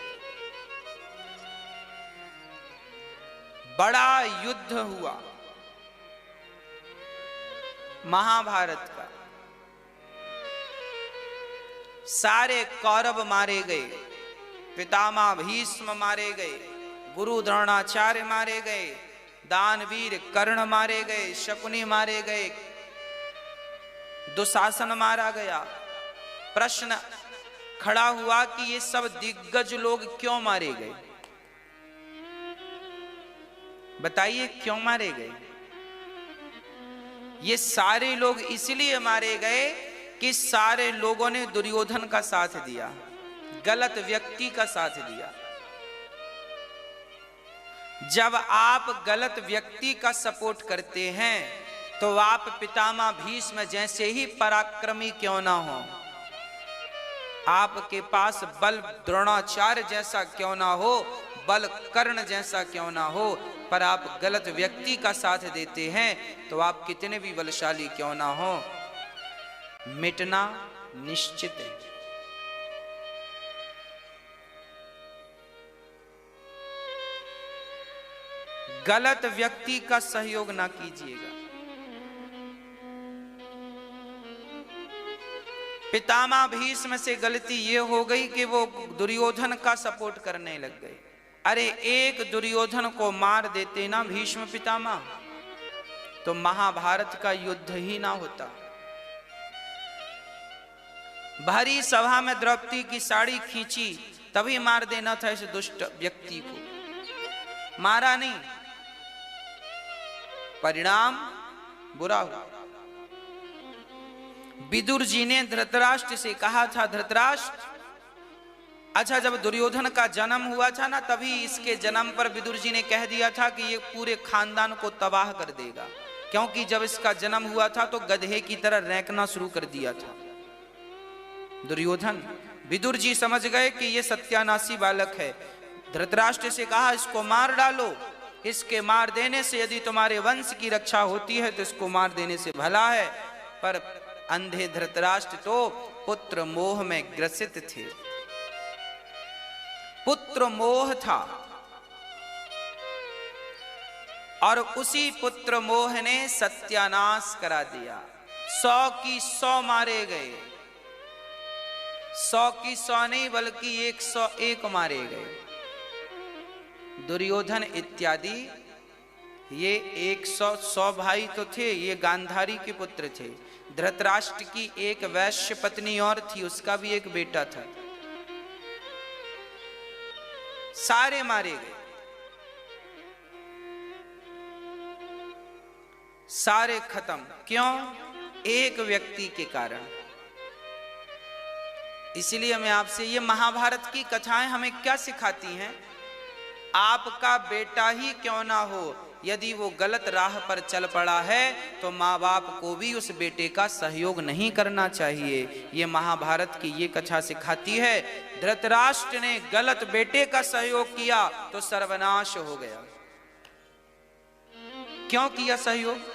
बड़ा युद्ध हुआ महाभारत का। सारे कौरव मारे गए, पितामह भीष्म मारे गए, गुरु द्रोणाचार्य मारे गए, दानवीर कर्ण मारे गए, शकुनी मारे गए, दुशासन मारा गया। प्रश्न खड़ा हुआ कि ये सब दिग्गज लोग क्यों मारे गए? बताइए क्यों मारे गए? ये सारे लोग इसलिए मारे गए कि सारे लोगों ने दुर्योधन का साथ दिया, गलत व्यक्ति का साथ दिया। जब आप गलत व्यक्ति का सपोर्ट करते हैं तो आप पितामह भीष्म जैसे ही पराक्रमी क्यों ना हो, आपके पास बल द्रोणाचार्य जैसा क्यों ना हो, बल कर्ण जैसा क्यों ना हो, पर आप गलत व्यक्ति का साथ देते हैं तो आप कितने भी बलशाली क्यों ना हो, मिटना निश्चित है। गलत व्यक्ति का सहयोग ना कीजिएगा। पितामह भीष्म से गलती ये हो गई कि वो दुर्योधन का सपोर्ट करने लग गए। अरे एक दुर्योधन को मार देते ना भीष्म पितामह तो महाभारत का युद्ध ही ना होता। भरी सभा में द्रौपदी की साड़ी खींची तभी मार देना था इस दुष्ट व्यक्ति को, मारा नहीं, परिणाम बुरा हुआ। विदुर जी ने धृतराष्ट्र से कहा था, धृतराष्ट्र, अच्छा जब दुर्योधन का जन्म हुआ था ना तभी इसके जन्म पर विदुर जी ने कह दिया था कि ये पूरे खानदान को तबाह कर देगा, क्योंकि जब इसका जन्म हुआ था तो गधे की तरह रैंकना शुरू कर दिया था दुर्योधन। विदुर जी समझ गए कि ये सत्यानाशी बालक है। धृतराष्ट्र से कहा इसको मार डालो, इसके मार देने से यदि तुम्हारे वंश की रक्षा होती है तो इसको मार देने से भला है। पर अंधे धृतराष्ट्र तो पुत्र मोह में ग्रसित थे, पुत्र मोह था और उसी पुत्र मोह ने सत्यानाश करा दिया। 100 की 100 मारे गए, 100 की 100 नहीं बल्कि 101 मारे गए। दुर्योधन इत्यादि ये 100 भाई तो थे, ये गांधारी के पुत्र थे। धृतराष्ट्र की एक वैश्य पत्नी और थी, उसका भी एक बेटा था। सारे मारे गए, सारे खत्म। क्यों? एक व्यक्ति के कारण। इसलिए मैं आपसे, ये महाभारत की कथाएं हमें क्या सिखाती हैं? आपका बेटा ही क्यों ना हो, यदि वो गलत राह पर चल पड़ा है तो माँ बाप को भी उस बेटे का सहयोग नहीं करना चाहिए। ये महाभारत की ये कथा सिखाती है। धृतराष्ट्र ने गलत बेटे का सहयोग किया तो सर्वनाश हो गया। क्यों किया सहयोग?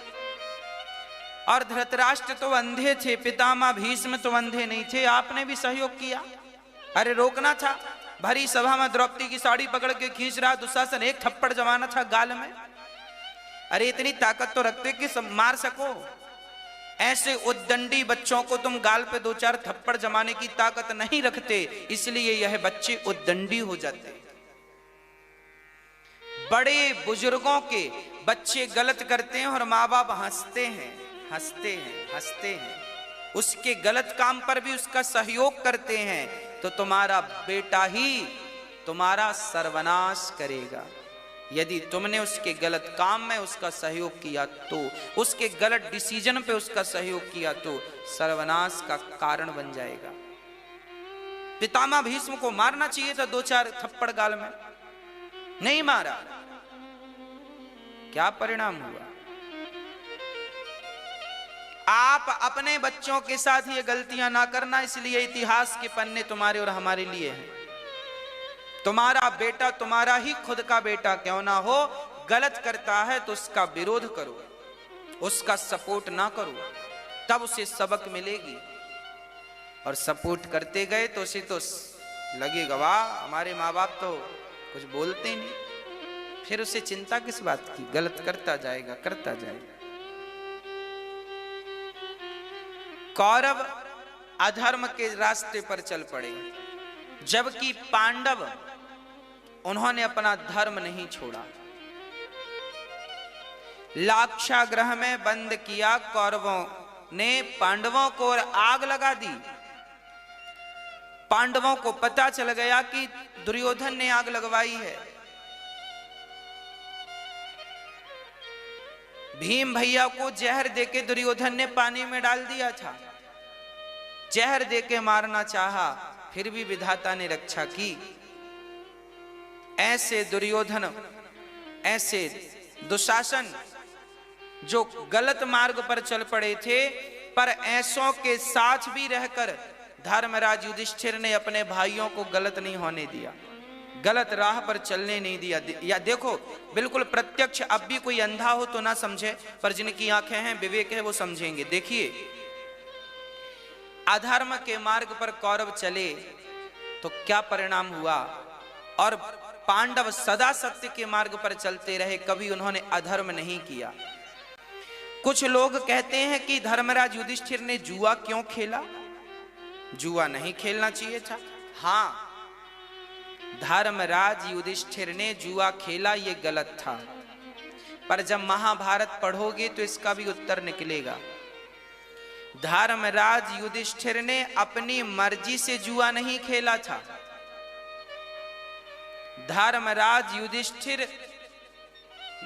और धृतराष्ट्र तो अंधे थे, पितामह भीष्म तो अंधे नहीं थे, आपने भी सहयोग किया। अरे रोकना था। भरी सभा में द्रौपदी की साड़ी पकड़ के खींच रहा दुशासन, एक थप्पड़ जमाना था गाल में। अरे इतनी ताकत तो रखते कि सब मार सको। ऐसे उद्दंडी बच्चों को तुम गाल पे 2-4 थप्पड़ जमाने की ताकत नहीं रखते, इसलिए यह बच्चे उद्दंडी हो जाते। बड़े बुजुर्गों के बच्चे गलत करते हैं और माँ बाप हंसते हैं, हंसते हैं, हंसते हैं। उसके गलत काम पर भी उसका सहयोग करते हैं तो तुम्हारा बेटा ही तुम्हारा सर्वनाश करेगा। यदि तुमने उसके गलत काम में उसका सहयोग किया तो, उसके गलत डिसीजन पे उसका सहयोग किया तो सर्वनाश का कारण बन जाएगा। पितामह भीष्म को मारना चाहिए था 2-4 थप्पड़ गाल में, नहीं मारा। क्या परिणाम हुआ? आप अपने बच्चों के साथ ये गलतियां ना करना, इसलिए इतिहास के पन्ने तुम्हारे और हमारे लिए हैं। तुम्हारा बेटा तुम्हारा ही खुद का बेटा क्यों ना हो, गलत करता है तो उसका विरोध करो, उसका सपोर्ट ना करो, तब उसे सबक मिलेगी। और सपोर्ट करते गए तो उसे तो लगेगा वाह हमारे माँ बाप तो कुछ बोलते नहीं, फिर उसे चिंता किस बात की, गलत करता जाएगा करता जाएगा। कौरव अधर्म के रास्ते पर चल पड़े, जबकि पांडव उन्होंने अपना धर्म नहीं छोड़ा। लाक्षागृह में बंद किया कौरवों ने पांडवों को और आग लगा दी। पांडवों को पता चल गया कि दुर्योधन ने आग लगवाई है। भीम भैया को जहर देके दुर्योधन ने पानी में डाल दिया था, जहर देके मारना चाहा, फिर भी विधाता ने रक्षा की। ऐसे दुर्योधन, ऐसे दुशासन जो गलत मार्ग पर चल पड़े थे, पर ऐसों के साथ भी रहकर धर्मराज युधिष्ठिर ने अपने भाइयों को गलत नहीं होने दिया, गलत राह पर चलने नहीं दिया। या देखो बिल्कुल प्रत्यक्ष, अब भी कोई अंधा हो तो ना समझे, पर जिनकी आंखें हैं, विवेक है, वो समझेंगे। देखिए अधर्म के मार्ग पर कौरव चले तो क्या परिणाम हुआ, और पांडव सदा सत्य के मार्ग पर चलते रहे, कभी उन्होंने अधर्म नहीं किया। कुछ लोग कहते हैं कि धर्मराज युधिष्ठिर ने जुआ क्यों खेला, जुआ नहीं खेलना चाहिए था। हां, धर्मराज युधिष्ठिर ने जुआ खेला, ये गलत था, पर जब महाभारत पढ़ोगे तो इसका भी उत्तर निकलेगा। धर्मराज युधिष्ठिर ने अपनी मर्जी से जुआ नहीं खेला था। धर्मराज युधिष्ठिर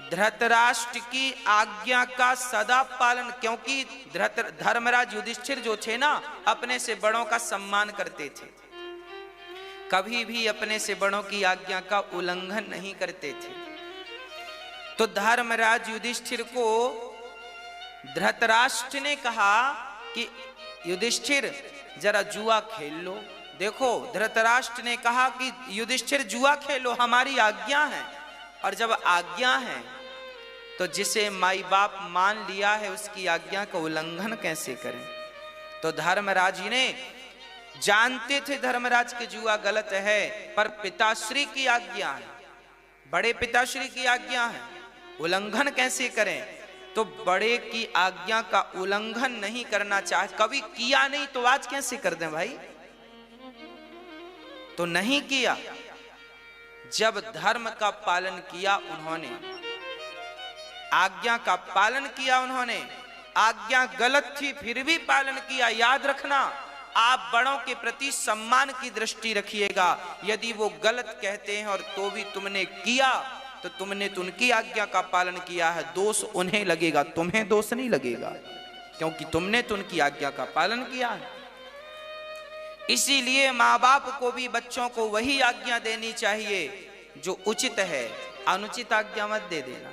धृतराष्ट्र की आज्ञा का सदा पालन, क्योंकि धर्मराज युधिष्ठिर जो थे ना, अपने से बड़ों का सम्मान करते थे, कभी भी अपने से बड़ों की आज्ञा का उल्लंघन नहीं करते थे। तो धर्मराज युधिष्ठिर को धृतराष्ट्र ने कहा कि युधिष्ठिर जरा जुआ खेल लो। देखो धृतराष्ट्र ने कहा कि युधिष्ठिर जुआ खेलो, हमारी आज्ञा है, और जब आज्ञा है तो जिसे माई बाप मान लिया है उसकी आज्ञा का उल्लंघन कैसे करें। तो धर्मराज जी ने, जानते थे धर्मराज के जुआ गलत है, पर पिताश्री की आज्ञा है, बड़े पिताश्री की आज्ञा है, उल्लंघन कैसे करें। तो बड़े की आज्ञा का उल्लंघन नहीं करना चाहे, कभी किया नहीं तो आज कैसे कर दें भाई। तो नहीं किया, जब धर्म का पालन किया उन्होंने, आज्ञा का पालन किया उन्होंने, आज्ञा गलत थी फिर भी पालन किया। याद रखना, आप बड़ों के प्रति सम्मान की दृष्टि रखिएगा। यदि वो गलत कहते हैं और तो भी तुमने किया, तो तुमने तो उनकी आज्ञा का पालन किया है, दोष उन्हें लगेगा, तुम्हें दोष नहीं लगेगा, क्योंकि तुमने तो उनकी आज्ञा का पालन किया है। इसीलिए माँ बाप को भी बच्चों को वही आज्ञा देनी चाहिए जो उचित है, अनुचित आज्ञा मत दे देना,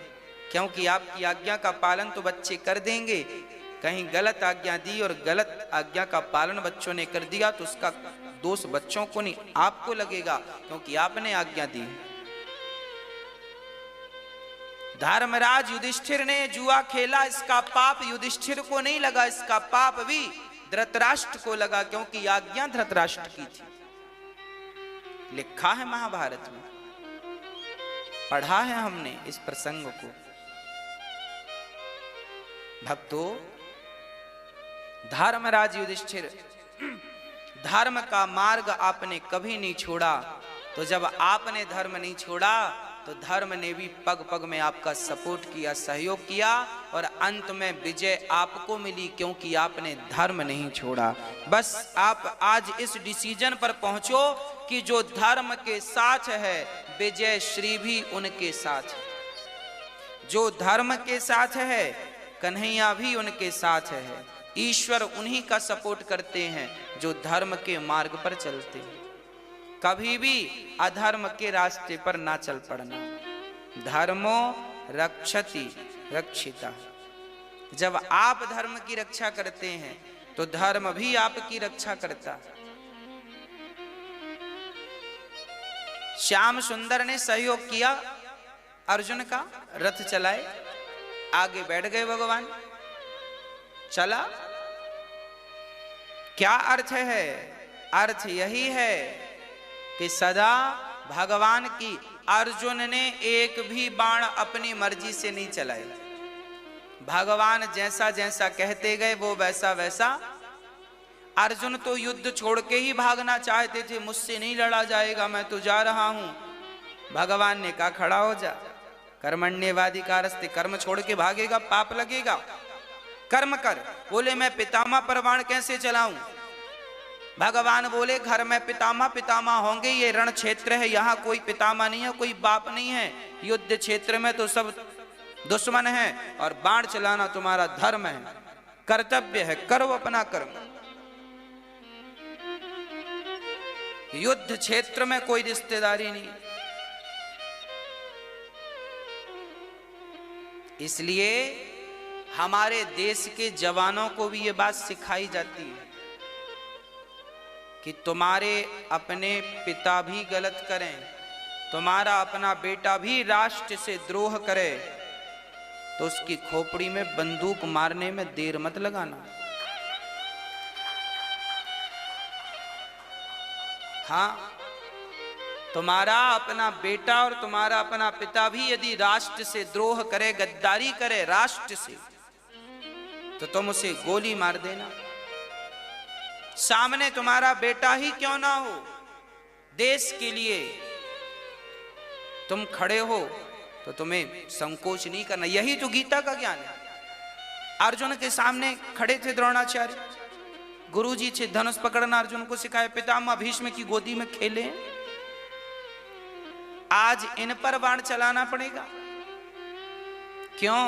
क्योंकि आपकी आज्ञा का पालन तो बच्चे कर देंगे। कहीं गलत आज्ञा दी और गलत आज्ञा का पालन बच्चों ने कर दिया तो उसका दोष बच्चों को नहीं, आपको लगेगा, क्योंकि आपने आज्ञा दी। धर्मराज युधिष्ठिर ने जुआ खेला, इसका पाप युधिष्ठिर को नहीं लगा, इसका पाप भी धृतराष्ट्र को लगा, क्योंकि आज्ञा धृतराष्ट्र की थी। लिखा है महाभारत में, पढ़ा है हमने इस प्रसंग को। भक्तों, धर्मराज युधिष्ठिर, धर्म का मार्ग आपने कभी नहीं छोड़ा, तो जब आपने धर्म नहीं छोड़ा तो धर्म ने भी पग पग में आपका सपोर्ट किया, सहयोग किया, और अंत में विजय आपको मिली, क्योंकि आपने धर्म नहीं छोड़ा। बस आप आज इस डिसीजन पर पहुंचो कि जो धर्म के साथ है विजय श्री भी उनके साथ है, जो धर्म के साथ है कन्हैया भी उनके साथ है। ईश्वर उन्हीं का सपोर्ट करते हैं जो धर्म के मार्ग पर चलते हैं। कभी भी अधर्म के रास्ते पर ना चल पड़ना। धर्मो रक्षति रक्षिता। जब आप धर्म की रक्षा करते हैं तो धर्म भी आपकी रक्षा करता। श्याम सुंदर ने सहयोग किया अर्जुन का, रथ चलाए, आगे बैठ गए भगवान, चला। क्या अर्थ है? अर्थ यही है कि सदा भगवान की, अर्जुन ने एक भी बाण अपनी मर्जी से नहीं चलाए। भगवान जैसा जैसा कहते गए वो वैसा वैसा। अर्जुन तो युद्ध छोड़ के ही भागना चाहते थे, मुझसे नहीं लड़ा जाएगा, मैं तो जा रहा हूं। भगवान ने कहा खड़ा हो जा, कर्मण्येवाधिकारस्ते, कर्म छोड़ के भागेगा पाप लगेगा, कर्म कर। बोले मैं पितामह पर बाण कैसे चलाऊं? भगवान बोले घर में पितामह पितामह होंगे, ये रण क्षेत्र है, यहाँ कोई पितामह नहीं है, कोई बाप नहीं है। युद्ध क्षेत्र में तो सब दुश्मन है और बाण चलाना तुम्हारा धर्म है, कर्तव्य है, करो अपना कर्म। युद्ध क्षेत्र में कोई रिश्तेदारी नहीं। इसलिए हमारे देश के जवानों को भी ये बात सिखाई जाती है कि तुम्हारे अपने पिता भी गलत करें, तुम्हारा अपना बेटा भी राष्ट्र से द्रोह करे, तो उसकी खोपड़ी में बंदूक मारने में देर मत लगाना। हाँ, तुम्हारा अपना बेटा और तुम्हारा अपना पिता भी यदि राष्ट्र से द्रोह करे, गद्दारी करे राष्ट्र से, तो तुम उसे गोली मार देना। सामने तुम्हारा बेटा ही क्यों ना हो, देश के लिए तुम खड़े हो तो तुम्हें संकोच नहीं करना। यही तो गीता का ज्ञान है। अर्जुन के सामने खड़े थे द्रोणाचार्य, गुरुजी थे, धनुष पकड़ना अर्जुन को सिखाए, पितामह भीष्म की गोदी में खेले। आज इन पर बाण चलाना पड़ेगा। क्यों?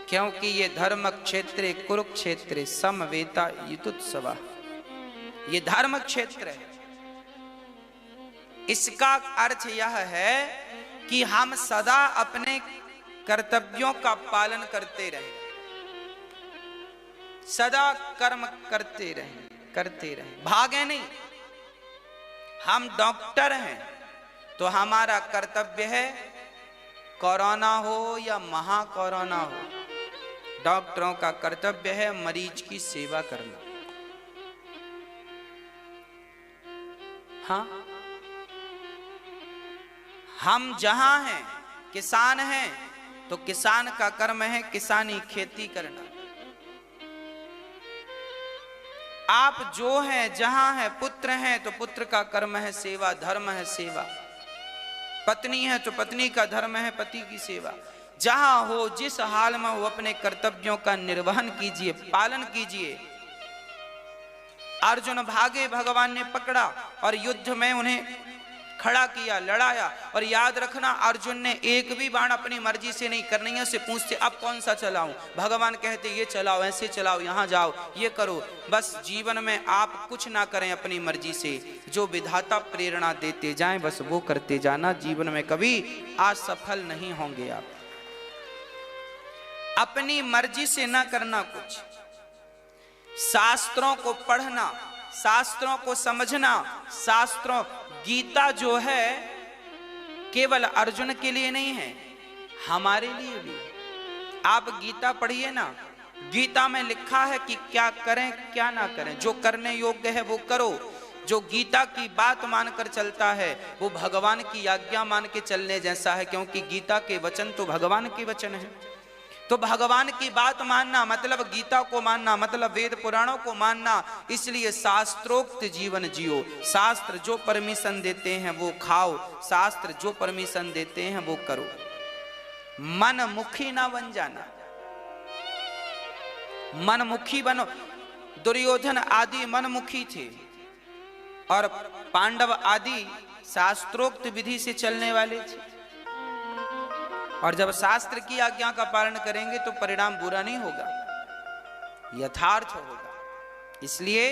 क्योंकि ये धर्म क्षेत्र कुरुक्षेत्र समवेता युतुत्सवा, ये धर्म क्षेत्र है। इसका अर्थ यह है कि हम सदा अपने कर्तव्यों का पालन करते रहें, सदा कर्म करते रहें, भागे नहीं। हम डॉक्टर हैं तो हमारा कर्तव्य है, कोरोना हो या महा कोरोना हो, डॉक्टरों का कर्तव्य है मरीज की सेवा करना। हाँ, हम जहां हैं, किसान हैं, तो किसान का कर्म है किसानी, खेती करना। आप जो हैं, जहां हैं, पुत्र हैं तो पुत्र का कर्म है सेवा, धर्म है सेवा। पत्नी है तो पत्नी का धर्म है पति की सेवा। जहां हो, जिस हाल में हो, अपने कर्तव्यों का निर्वहन कीजिए, पालन कीजिए। अर्जुन भागे, भगवान ने पकड़ा और युद्ध में उन्हें खड़ा किया, लड़ाया। और याद रखना, अर्जुन ने एक भी बाण अपनी मर्जी से नहीं, कन्हैया से पूछते अब कौन सा चलाऊं, भगवान कहते ये चलाओ, ऐसे चलाओ, यहां जाओ, ये करो। बस जीवन में आप कुछ ना करें अपनी मर्जी से, जो विधाता प्रेरणा देते जाएं बस वो करते जाना। जीवन में कभी असफल नहीं होंगे आप। अपनी मर्जी से ना करना कुछ, शास्त्रों को पढ़ना, शास्त्रों को समझना। शास्त्रों, गीता जो है केवल अर्जुन के लिए नहीं है, हमारे लिए भी। आप गीता पढ़िए ना, गीता में लिखा है कि क्या करें क्या ना करें। जो करने योग्य है वो करो। जो गीता की बात मानकर चलता है वो भगवान की आज्ञा मान के चलने जैसा है, क्योंकि गीता के वचन तो भगवान के वचन है। तो भगवान की बात मानना मतलब गीता को मानना, मतलब वेद पुराणों को मानना। इसलिए शास्त्रोक्त जीवन जियो। शास्त्र जो परमिशन देते हैं वो खाओ, शास्त्र जो परमिशन देते हैं वो करो। मनमुखी ना बन जाना, मनमुखी बनो। दुर्योधन आदि मनमुखी थे और पांडव आदि शास्त्रोक्त विधि से चलने वाले थे। और जब शास्त्र की आज्ञा का पालन करेंगे तो परिणाम बुरा नहीं होगा, यथार्थ होगा। इसलिए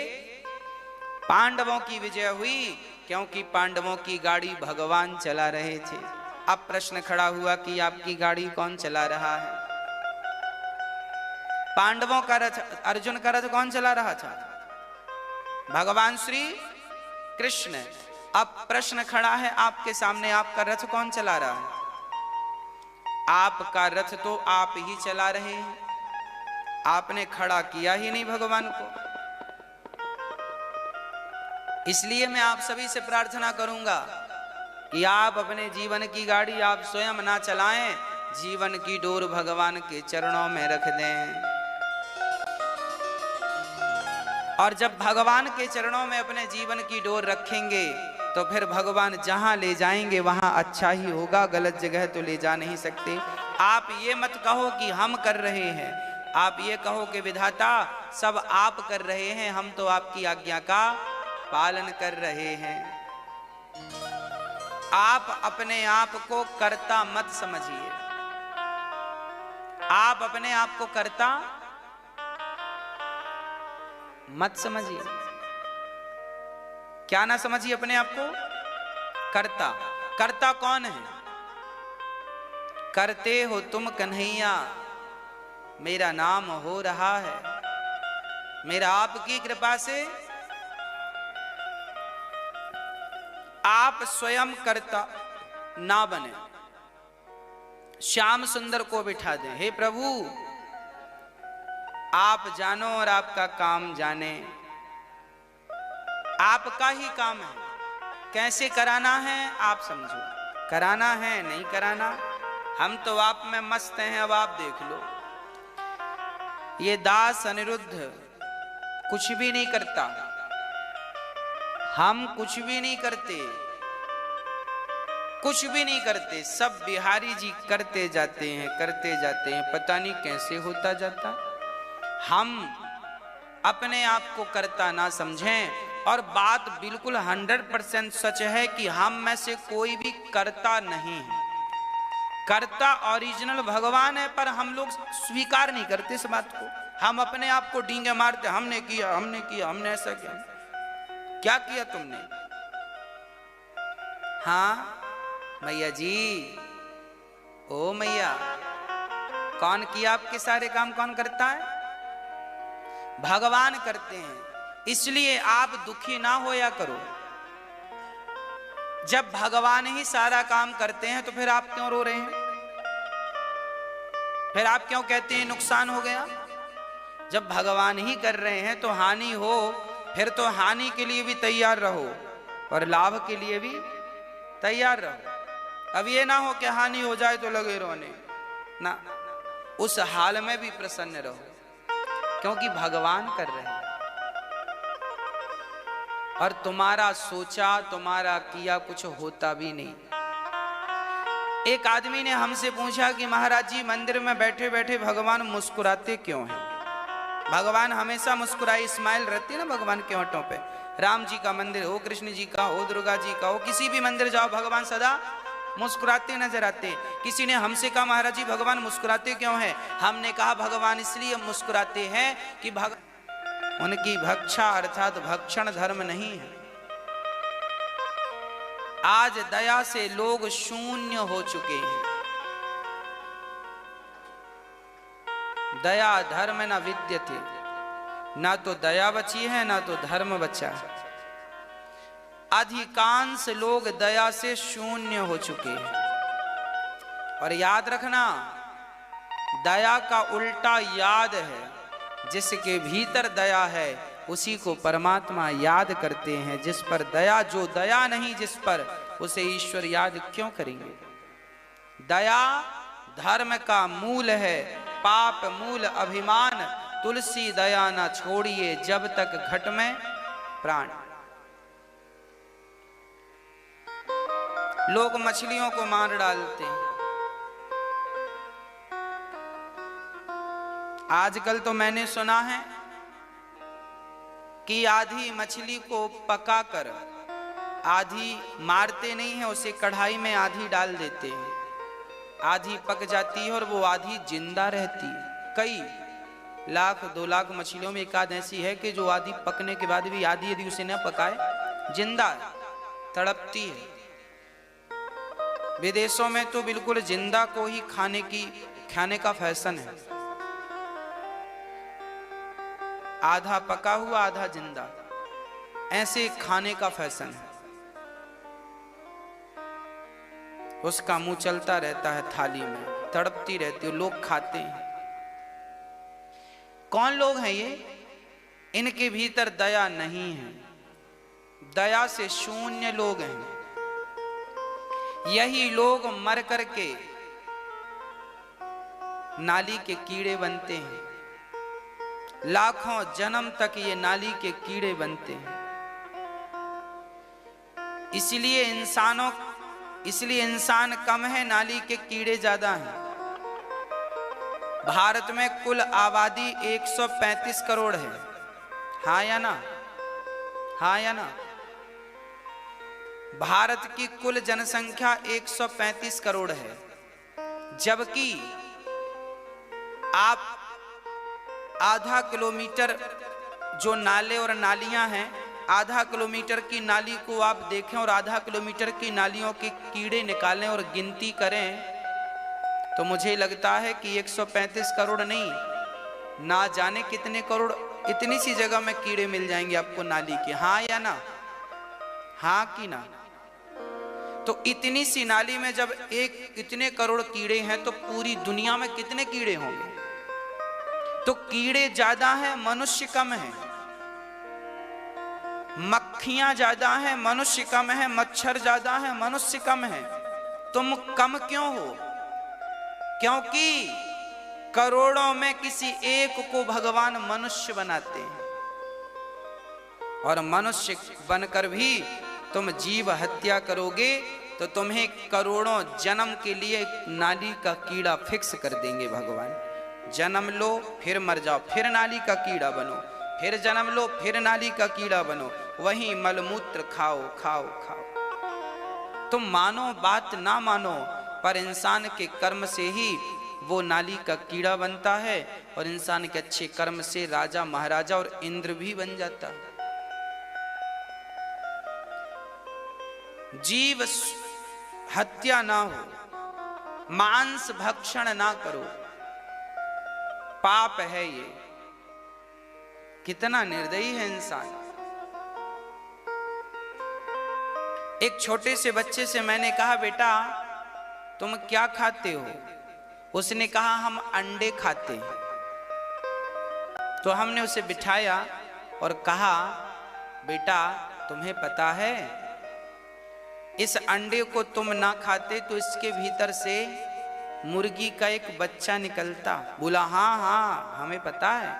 पांडवों की विजय हुई, क्योंकि पांडवों की गाड़ी भगवान चला रहे थे। अब प्रश्न खड़ा हुआ कि आपकी गाड़ी कौन चला रहा है? पांडवों का रथ, अर्जुन का रथ कौन चला रहा था? भगवान श्री कृष्ण। अब प्रश्न खड़ा है आपके सामने, आपका रथ कौन चला रहा है? आपका रथ तो आप ही चला रहे हैं, आपने खड़ा किया ही नहीं भगवान को। इसलिए मैं आप सभी से प्रार्थना करूंगा कि आप अपने जीवन की गाड़ी आप स्वयं ना चलाएं, जीवन की डोर भगवान के चरणों में रख दें। और जब भगवान के चरणों में अपने जीवन की डोर रखेंगे तो फिर भगवान जहां ले जाएंगे वहां अच्छा ही होगा, गलत जगह तो ले जा नहीं सकते। आप ये मत कहो कि हम कर रहे हैं, आप ये कहो कि विधाता सब आप कर रहे हैं, हम तो आपकी आज्ञा का पालन कर रहे हैं। आप अपने आप को कर्ता मत समझिए, आप अपने आप को कर्ता मत समझिए। क्या ना समझिए अपने आप को कर्ता। कर्ता कौन है? करते हो तुम कन्हैया, मेरा नाम हो रहा है, मेरा आपकी कृपा से आप स्वयं कर्ता ना बने। श्याम सुंदर को बिठा दें, हे प्रभु आप जानो और आपका काम जाने, आपका ही काम है, कैसे कराना है आप समझो, कराना है नहीं कराना, हम तो आप में मस्त हैं, अब आप देख लो। ये दास अनिरुद्ध कुछ भी नहीं करता, हम कुछ भी नहीं करते, कुछ भी नहीं करते, सब बिहारी जी करते जाते हैं, करते जाते हैं, पता नहीं कैसे होता जाता। हम अपने आप को कर्ता ना समझें। और बात बिल्कुल 100% सच है कि हम में से कोई भी कर्ता नहीं है। कर्ता ओरिजिनल भगवान है, पर हम लोग स्वीकार नहीं करते इस बात को। हम अपने आप को डींगे मारते, हमने किया, हमने किया, हमने ऐसा किया। क्या किया तुमने? हाँ मैया जी, ओ मैया, कौन किया आपके सारे काम? कौन करता है? भगवान करते हैं। इसलिए आप दुखी ना होया करो। जब भगवान ही सारा काम करते हैं तो फिर आप क्यों रो रहे हैं? फिर आप क्यों कहते हैं नुकसान हो गया? जब भगवान ही कर रहे हैं तो हानि हो, फिर तो हानि के लिए भी तैयार रहो और लाभ के लिए भी तैयार रहो। अब ये ना हो कि हानि हो जाए तो लगे रोने ना, उस हाल में भी प्रसन्न रहो क्योंकि भगवान कर रहे हैं। और तुम्हारा सोचा तुम्हारा किया कुछ होता भी नहीं। एक आदमी ने हमसे पूछा कि महाराज जी मंदिर में बैठे बैठे भगवान मुस्कुराते क्यों हैं? भगवान हमेशा मुस्कुराई, स्माइल रहती है ना भगवान के होठों पे। राम जी का मंदिर हो, कृष्ण जी का हो, दुर्गा जी का हो, किसी भी मंदिर जाओ भगवान सदा मुस्कुराते नजर आते। किसी ने हमसे कहा महाराज जी भगवान मुस्कुराते क्यों हैं? हमने कहा भगवान इसलिए मुस्कुराते हैं कि उनकी भक्षा अर्थात भक्षण धर्म नहीं है। आज दया से लोग शून्य हो चुके हैं। दया धर्म न विद्यते, ना तो दया बची है ना तो धर्म बचा है। अधिकांश लोग दया से शून्य हो चुके हैं। और याद रखना, दया का उल्टा याद है। जिसके भीतर दया है उसी को परमात्मा याद करते हैं। जिस पर दया, जो दया नहीं जिस पर, उसे ईश्वर याद क्यों करेंगे? दया धर्म का मूल है, पाप मूल अभिमान। तुलसी दया ना छोड़िए जब तक घट में प्राण। लोग मछलियों को मार डालते हैं। आजकल तो मैंने सुना है कि आधी मछली को पकाकर, आधी मारते नहीं है, उसे कढ़ाई में आधी डाल देते हैं, आधी पक जाती है और वो आधी जिंदा रहती है। कई लाख 2 लाख मछलियों में एक आध ऐसी है कि जो आधी पकने के बाद भी आधी यदि उसे न पकाए जिंदा है, तड़पती है। विदेशों में तो बिल्कुल जिंदा को ही खाने का फैशन है। आधा पका हुआ आधा जिंदा, ऐसे खाने का फैशन है। उसका मुंह चलता रहता है थाली में, तड़पती रहती है, लोग खाते हैं। कौन लोग हैं ये? इनके भीतर दया नहीं है। दया से शून्य लोग हैं। यही लोग मर करके नाली के कीड़े बनते हैं। लाखों जन्म तक ये नाली के कीड़े बनते हैं। इसलिए इंसान कम है, नाली के कीड़े ज्यादा हैं। भारत में कुल आबादी 135 करोड़ है। हाँ या ना? हाँ या ना? भारत की कुल जनसंख्या 135 करोड़ है, जबकि आप आधा किलोमीटर जो नाले और नालियां हैं, आधा किलोमीटर की नाली को आप देखें और आधा किलोमीटर की नालियों के कीड़े निकालें और गिनती करें तो मुझे लगता है कि 135 करोड़ नहीं, ना जाने कितने करोड़, इतनी सी जगह में कीड़े मिल जाएंगे आपको नाली के। हाँ या ना? हाँ कि ना? तो इतनी सी नाली में जब इतने करोड़ कीड़े हैं तो पूरी दुनिया में कितने कीड़े होंगे? तो कीड़े ज्यादा हैं, मनुष्य कम है। मक्खियां ज्यादा हैं, मनुष्य कम है। मच्छर ज्यादा है, मनुष्य कम है। तुम कम क्यों हो? क्योंकि करोड़ों में किसी एक को भगवान मनुष्य बनाते हैं, और मनुष्य बनकर भी तुम जीव हत्या करोगे तो तुम्हें करोड़ों जन्म के लिए नाली का कीड़ा फिक्स कर देंगे भगवान। जन्म लो फिर मर जाओ, फिर नाली का कीड़ा बनो, फिर जन्म लो फिर नाली का कीड़ा बनो, वही मलमूत्र खाओ खाओ खाओ। तुम मानो बात ना मानो, पर इंसान के कर्म से ही वो नाली का कीड़ा बनता है, और इंसान के अच्छे कर्म से राजा महाराजा और इंद्र भी बन जाता है। जीव हत्या ना हो, मांस भक्षण ना करो, पाप है ये। कितना निर्दयी है इंसान। एक छोटे से बच्चे से मैंने कहा, बेटा तुम क्या खाते हो? उसने कहा, हम अंडे खाते हैं। तो हमने उसे बिठाया और कहा, बेटा तुम्हें पता है इस अंडे को तुम ना खाते तो इसके भीतर से मुर्गी का एक बच्चा निकलता। बोला हाँ हाँ हमें पता है,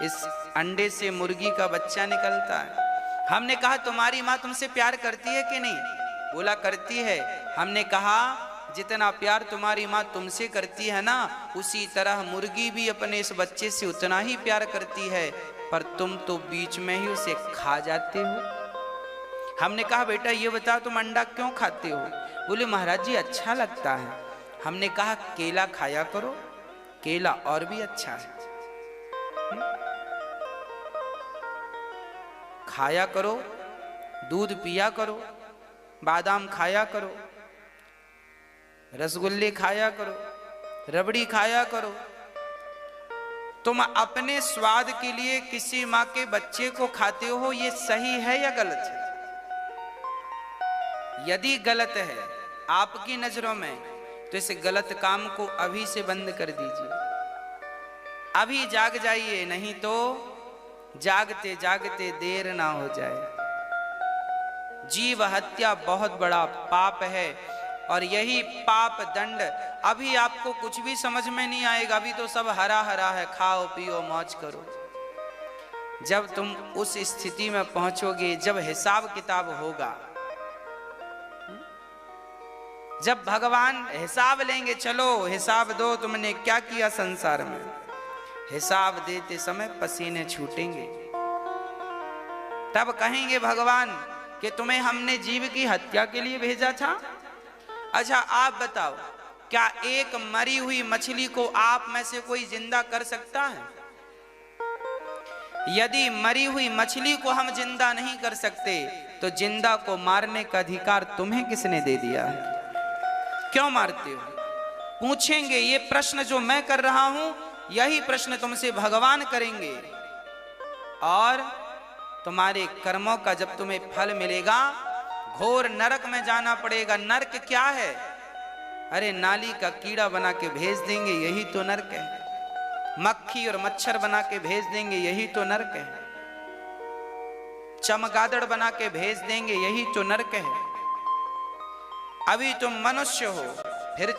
इस अंडे से मुर्गी का बच्चा निकलता है। हमने कहा तुम्हारी माँ तुमसे प्यार करती है कि नहीं? बोला करती है। हमने कहा जितना प्यार तुम्हारी माँ तुमसे करती है ना, उसी तरह मुर्गी भी अपने इस बच्चे से उतना ही प्यार करती है, पर तुम तो बीच में ही उसे खा जाते हो। हमने कहा बेटा ये बताओ तुम अंडा क्यों खाते हो? बोले महाराज जी अच्छा लगता है। हमने कहा केला खाया करो, केला और भी अच्छा है। खाया करो, दूध पिया करो, बादाम खाया करो, रसगुल्ले खाया करो, रबड़ी खाया करो। तुम अपने स्वाद के लिए किसी माँ के बच्चे को खाते हो, ये सही है या गलत है? यदि गलत है आपकी नजरों में तो इस गलत काम को अभी से बंद कर दीजिए। अभी जाग जाइए, नहीं तो जागते जागते देर ना हो जाए। जीव हत्या बहुत बड़ा पाप है, और यही पाप दंड अभी आपको कुछ भी समझ में नहीं आएगा। अभी तो सब हरा हरा है, खाओ पियो मौज करो। जब तुम उस स्थिति में पहुंचोगे, जब हिसाब किताब होगा, जब भगवान हिसाब लेंगे, चलो हिसाब दो तुमने क्या किया संसार में, हिसाब देते समय पसीने छूटेंगे। तब कहेंगे भगवान कि तुम्हें हमने जीव की हत्या के लिए भेजा था। अच्छा आप बताओ, क्या एक मरी हुई मछली को आप में से कोई जिंदा कर सकता है? यदि मरी हुई मछली को हम जिंदा नहीं कर सकते तो जिंदा को मारने का अधिकार तुम्हें किसने दे दिया है? क्यों मारते हो? पूछेंगे। ये प्रश्न जो मैं कर रहा हूं, यही प्रश्न तुमसे भगवान करेंगे। और तुम्हारे कर्मों का जब तुम्हें फल मिलेगा, घोर नरक में जाना पड़ेगा। नरक क्या है? अरे नाली का कीड़ा बना के भेज देंगे, यही तो नरक है। मक्खी और मच्छर बना के भेज देंगे, यही तो नरक है। चमगादड़ बना के भेज देंगे, यही तो नरक है। अभी तुम मनुष्य हो, फिर